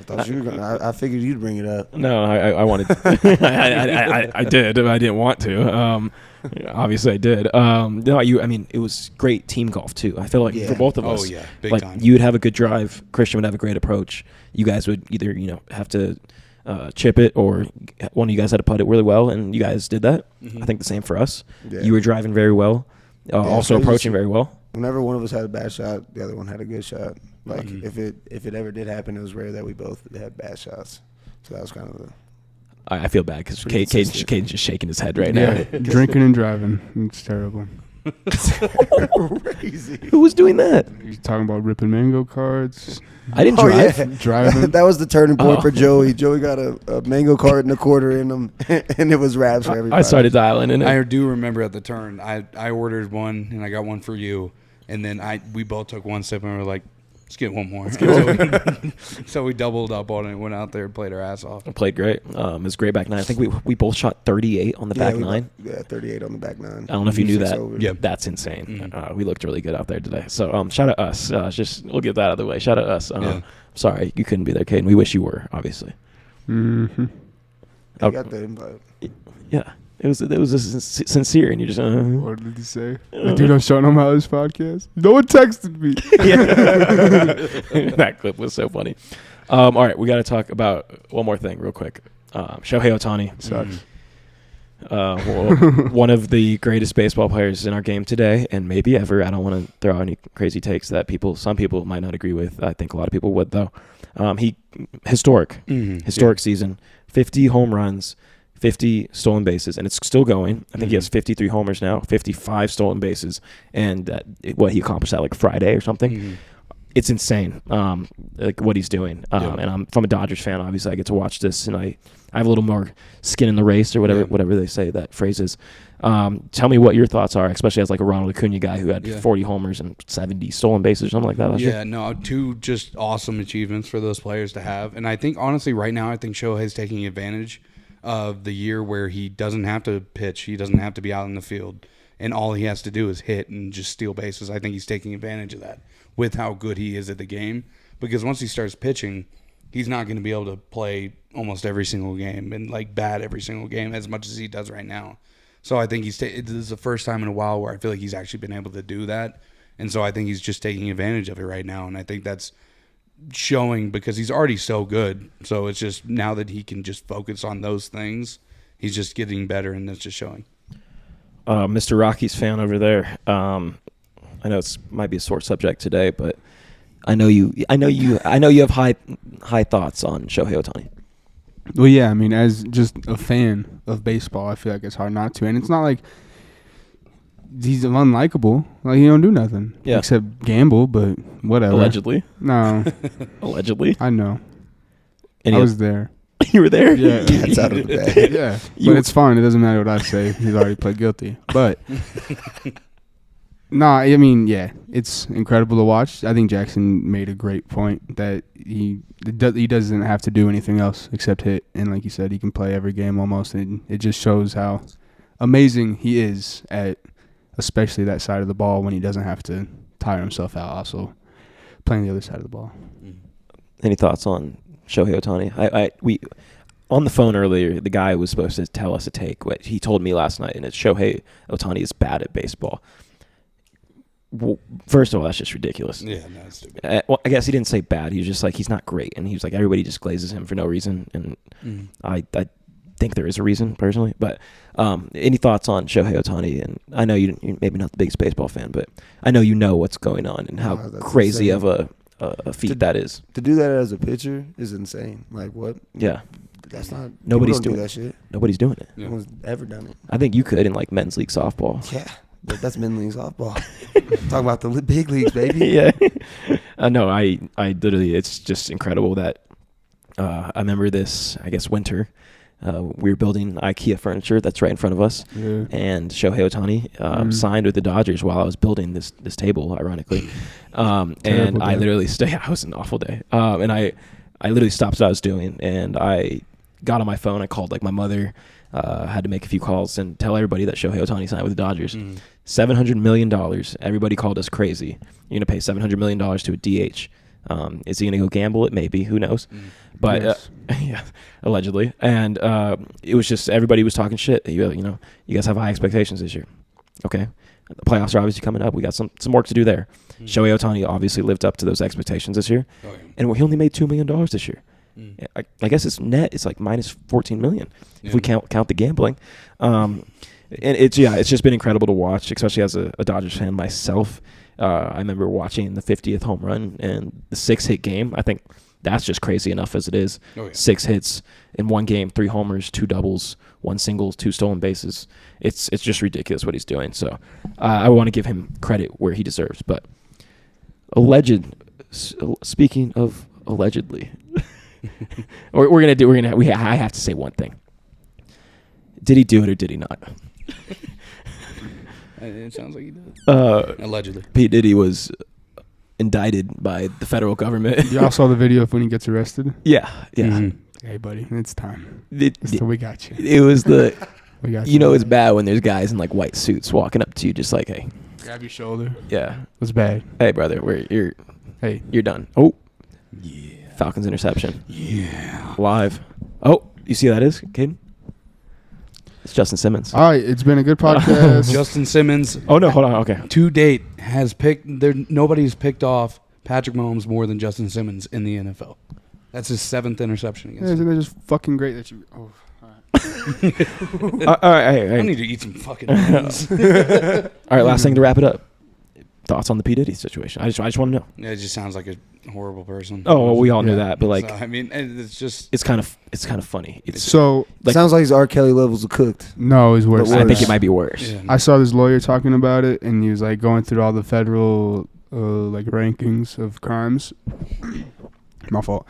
thought you were gonna. I figured you'd bring it up. No, I wanted. I did. I didn't want to. Obviously, I did. No, I mean, it was great team golf too. I feel like for both of us. Oh yeah, big like time. you would have a good drive. Christian would have a great approach. You guys would either have to chip it, or one of you guys had to putt it really well, and you guys did that. I think the same for us. Yeah. You were driving very well, also approaching very well. Whenever one of us had a bad shot, the other one had a good shot. Like if it ever did happen, it was rare that we both had bad shots. So that was kind of the. I feel bad because Pretty consistent. Cade's just shaking his head right Yeah, now. drinking and driving. It's terrible. Crazy. Who was doing that? He's talking about ripping mango cards, I didn't Oh, drive. yeah. driving. That was the turning point Oh. for Joey. Joey got a mango cart and a quarter in him, and it was raps for everybody. I started dialing in it. I do remember at the turn, I ordered one and I got one for you, and then we both took one sip and we were like, let's get one more. So we doubled up on it, went out there and played our ass off. Played great. It was great back nine. I think we both shot 38 on the back nine. Yeah, 38 on the back nine. I don't know if you knew 6 that. over. Yep. That's insane. We looked really good out there today. So shout out us. We'll get that out of the way. Shout out us. Yeah. Sorry you couldn't be there, Caden. We wish you were, obviously. Mm-hmm. I got the invite. Yeah. It was sincere, and you just. What did he say? The dude on Sean O'Malley's podcast. No one texted me. That clip was so funny. All right, we got to talk about one more thing real quick. Shohei Ohtani sucks. One of the greatest baseball players in our game today, and maybe ever. I don't want to throw out any crazy takes that some people might not agree with. I think a lot of people would, though. Historic season, 50 home runs, 50 stolen bases, and it's still going. I think he has 53 homers now, 55 stolen bases, and what he accomplished that like Friday or something. It's insane, like what he's doing. And I'm from a Dodgers fan. Obviously, I get to watch this, and I have a little more skin in the race, or whatever they say that phrase is. Tell me what your thoughts are, especially as like a Ronald Acuna guy who had 40 homers and 70 stolen bases or something like that last year. No, two just awesome achievements for those players to have. And I think, honestly, right now, I think Shohei's taking advantage of the year where he doesn't have to pitch. He doesn't have to be out in the field. And all he has to do is hit and just steal bases. I think he's taking advantage of that with how good he is at the game. Because once he starts pitching, he's not going to be able to play almost every single game and like bat every single game as much as he does right now. So I think this is the first time in a while where I feel like he's actually been able to do that. And so I think he's just taking advantage of it right now. And I think that's showing because he's already so good. So it's just now that he can just focus on those things, he's just getting better, and that's just showing. Mr. Rocky's fan over there. I know it might be a sore subject today, but I know you have high thoughts on Shohei Ohtani. Well, yeah, I mean, as just a fan of baseball, I feel like it's hard not to. And it's not like he's unlikable. Like, he don't do nothing except gamble, but whatever. Allegedly. No. Allegedly. I know. And I was there. You were there? Yeah. Cats out of the bag. Yeah. But it's fine. It doesn't matter what I say. He's already pled guilty. But, no, I mean, yeah, it's incredible to watch. I think Jackson made a great point that he doesn't have to do anything else except hit. And like you said, he can play every game almost. And it just shows how amazing he is at especially that side of the ball when he doesn't have to tire himself out also playing the other side of the ball. Any thoughts on Shohei Ohtani? We on the phone earlier, the guy was supposed to tell us a take. What he told me last night, and it's Shohei Ohtani is bad at baseball. Well, first of all, that's just ridiculous. Yeah, no, it's stupid. Well, I guess he didn't say bad. He was just like, he's not great. And he was like, everybody just glazes him for no reason. And I think there is a reason, personally. But any thoughts on Shohei Ohtani? And I know you're maybe not the biggest baseball fan, but I know you know what's going on and how crazy insane. of a feat that is. To do that as a pitcher is insane. Like, what? Yeah. That's not. Nobody's people doing don't do that shit. Nobody's doing it. Yeah. No one's ever done it. I think you could in like men's league softball. Yeah, but that's men's league softball. Talk about the big leagues, baby. Yeah. No, I literally, it's just incredible that I remember this, I guess, winter. We were building IKEA furniture that's right in front of us. Yeah. And Shohei Ohtani signed with the Dodgers while I was building this table, ironically. And I literally I was an awful day. And I literally stopped what I was doing, and I got on my phone. I called like my mother, had to make a few calls and tell everybody that Shohei Ohtani signed with the Dodgers. $700 million. Everybody called us crazy. You're going to pay $700 million to a DH. Is he going to go gamble it? Maybe. Who knows? But Yes. yeah, allegedly. And it was just everybody was talking shit. You know, you guys have high expectations this year. Okay. The playoffs are obviously coming up. We got some work to do there. Shohei Ohtani obviously lived up to those expectations this year. Oh, yeah. And he only made $2 million this year. I guess it's net. It's like minus $14 million if we count the gambling. And it's just been incredible to watch, especially as a Dodgers fan myself. I remember watching the 50th home run and the 6-hit game. I think that's just crazy enough as it is. Oh, yeah. 6 hits in one game, 3 homers, 2 doubles, 1 single, 2 stolen bases. It's just ridiculous what he's doing. So I want to give him credit where he deserves. But speaking of allegedly, I have to say one thing. Did he do it or did he not? It sounds like he did. Allegedly. P. Diddy was indicted by the federal government. Y'all saw the video of when he gets arrested? Yeah. Hey, buddy, it's time. It So we got you. was the, We got you know, it's bad when there's guys in like white suits walking up to you just like, hey, Grab your shoulder. yeah, It's bad. hey brother, you're done. Oh, yeah, Falcons interception. Yeah. Live. Oh, you see who that is, Caden? It's Justin Simmons. All right, it's been a good podcast. Justin Simmons, Oh no, hold on. Okay. to date, has picked. Nobody's picked off Patrick Mahomes more than Justin Simmons in the NFL. That's his 7th interception Yeah, against him. isn't it just fucking great that you? Oh, All right. I Hey. need to eat some fucking beans. All right. Last thing to wrap it up. Thoughts on the P. Diddy situation? I just want to know. Yeah, it just sounds like a horrible person. Oh, well, we all knew Yeah. that, but like, So, I mean, it's just. it's kind of funny. It's so like- Sounds like his R. Kelly levels are cooked. no, it's worse. But I think it might be worse. Yeah. I saw this lawyer talking about it, and he was like going through all the federal like rankings of crimes. My fault.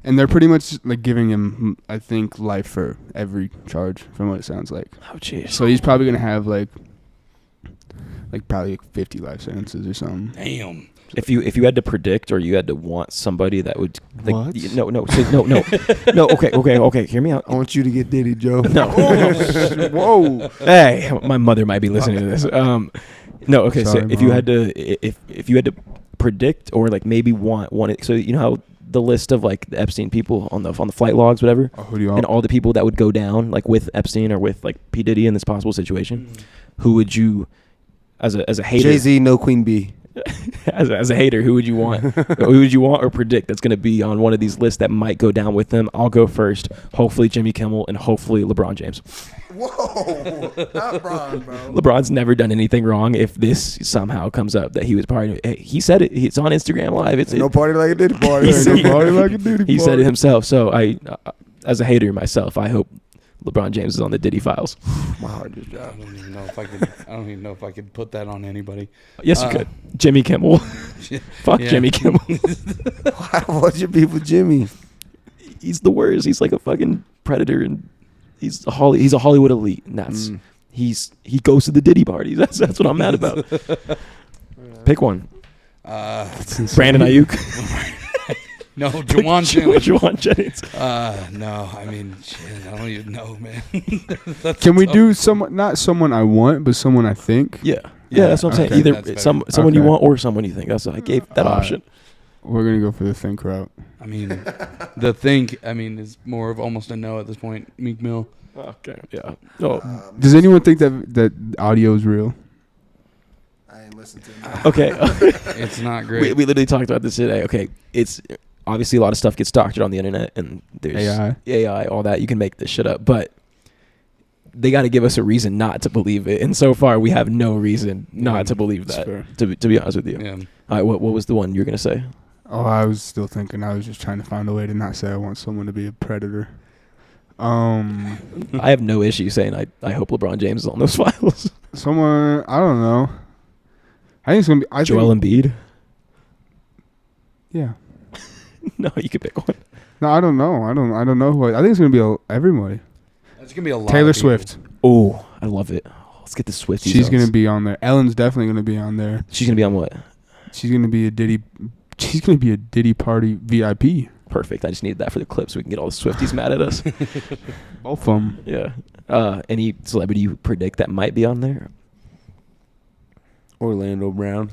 And they're pretty much like giving him, I think, life for every charge, from what it sounds like. Oh jeez. So he's probably gonna have like probably 50 life sentences or something. Damn. If you had to predict or you had to want somebody that would like, What? no. Okay. Hear me out. I want you to get Diddy, Joe. No. Whoa! Hey, my mother might be listening to this. No. Okay. Sorry, so if you Mom. had to, if you had to predict or like maybe want it, so you know how the list of like the Epstein people on the flight logs, whatever, Oh, who do you and want? all the people that would go down like with Epstein or with like P. Diddy in this possible situation, who would you, as a hater, Jay-Z, no Queen Bee. as a hater, who would you want? Who would you want or predict that's going to be on one of these lists that might go down with them? I'll go first. Hopefully Jimmy Kimmel and hopefully LeBron James. Whoa, not Bron, bro. LeBron's never done anything wrong. If this somehow comes up that he was part of it, hey, he said it. It's on Instagram Live. It's No party like a Diddy party. He said- Party like a Diddy he said party. it himself. So I, as a hater myself, I hope LeBron James is on the Diddy files. My heart just I dropped. don't even know if I could. I don't even know if I could put that on anybody. Yes, you could. Jimmy Kimmel. Fuck Yeah. Jimmy Kimmel. What's your beef with Jimmy? He's the worst. He's like a fucking predator, and he's a Hollywood elite, and that's he goes to the Diddy parties. That's what I'm mad about. Pick one. Brandon Ayuk. No, Juwan Jennings. Juwan Jennings. No, I mean, shit, I don't even know, man. Can we do someone, not someone I want, but someone I think? Yeah, that's what I'm saying. Okay. Either That's better. someone you Okay. want or someone you think. That's what I gave that option. We're gonna go for the think route. I mean, the think. I mean, is more of almost a no at this point. Meek Mill. Okay. Yeah. No. Does anyone think that audio is real? I ain't listened to him. Okay. It's not we great. literally talked about this today. Okay. It's obviously a lot of stuff gets doctored on the internet, and there's AI, all that. You can make this shit up, but they got to give us a reason not to believe it. And so far, we have no reason not to believe That's that. fair. To be honest with you. Yeah. All right. What was the one you were gonna say? Oh, I was still thinking. I was just trying to find a way to not say I want someone to be a predator. I have no issue saying I hope LeBron James is on those finals. Someone, I don't know. I think it's gonna be Joel Embiid. Yeah. No, you could pick one. No, I don't know. I don't know who. I think it's gonna be everybody. It's gonna be a lot. Taylor of people. Swift. Oh, I love it. Let's get the Swifties. She's on. gonna be on there. Ellen's definitely gonna be on there. She's gonna be on what? She's gonna be a Diddy. She's gonna be a Diddy party VIP. Perfect. I just needed that for the clip so we can get all the Swifties mad at us. Both of them. Yeah. Any celebrity you predict that might be on there? Orlando Brown.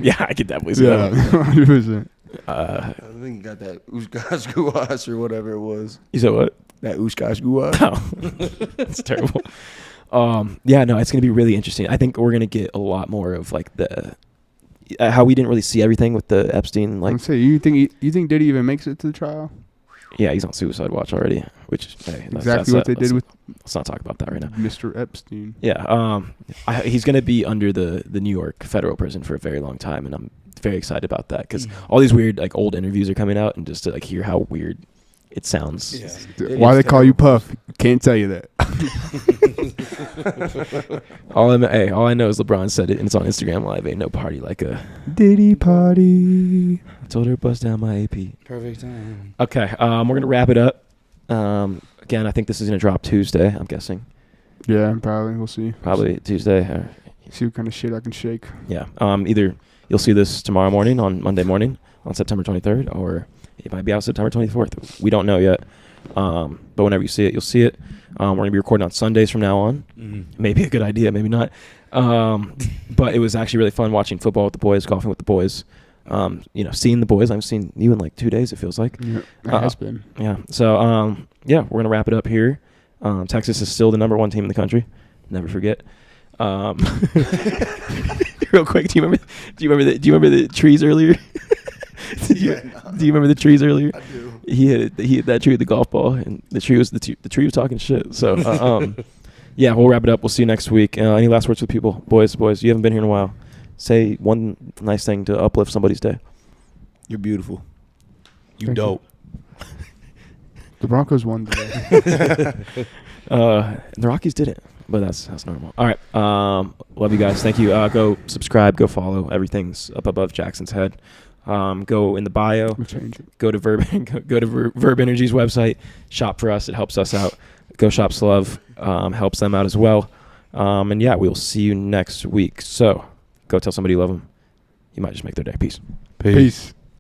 Yeah, I could definitely see Yeah, that. 100%. I think he got that Ushkash Guash or whatever it was. You said what? That Ushkash Guash. Oh, that's terrible. Yeah, no, it's gonna be really interesting. I think we're gonna get a lot more of like the how we didn't really see everything with the Epstein. Like, Say, you think Diddy even makes it to the trial? yeah, he's on suicide watch already. Which hey, Exactly what they did with Let's not talk about that right now. Mr. Epstein. Yeah, he's gonna be under the New York federal prison for a very long time, and I'm very excited about that because all these weird like old interviews are coming out, and just to like hear how weird it sounds. Yeah. Why they call you Puff? Can't tell you that. All I know is LeBron said it, and it's on Instagram Live. Ain't no party like a Diddy party. I told her to bust down my AP. Perfect time. Okay, we're gonna wrap it up. Again, I think this is gonna drop Tuesday. I'm guessing Yeah, probably. We'll see. probably Tuesday. See what kind of shit I can shake. Yeah. Either you'll see this tomorrow morning on Monday morning on September 23rd, or it might be out September 24th. We don't know yet. But whenever you see it, you'll see it. We're going to be recording on Sundays from now on. Maybe a good idea, maybe not. But it was actually really fun watching football with the boys, golfing with the boys. Seeing the boys. I haven't seen you in like 2 days, it feels like. Yeah, it has been. Yeah. So, we're going to wrap it up here. Texas is still the number 1 team in the country. Never forget. Real quick, do you remember the trees earlier? Do you remember the trees earlier? I do. He hit that tree with the golf ball, and the tree was was talking shit. So yeah, we'll wrap it up. We'll see you next week. Any last words with people, boys? You haven't been here in a while. Say one nice thing to uplift somebody's day. You're beautiful. You dope. The Broncos won today. The Rockies didn't, but that's normal. All right, love you guys. Thank you. Go subscribe. Go follow. Everything's up above Jackson's head. Go in the bio. We'll change it. Go to Verb Energy's website. Shop for us. It helps us out. Go shop Slove. Helps them out as well. And yeah, we'll see you next week. So go tell somebody you love them. You might just make their day. Peace. Peace.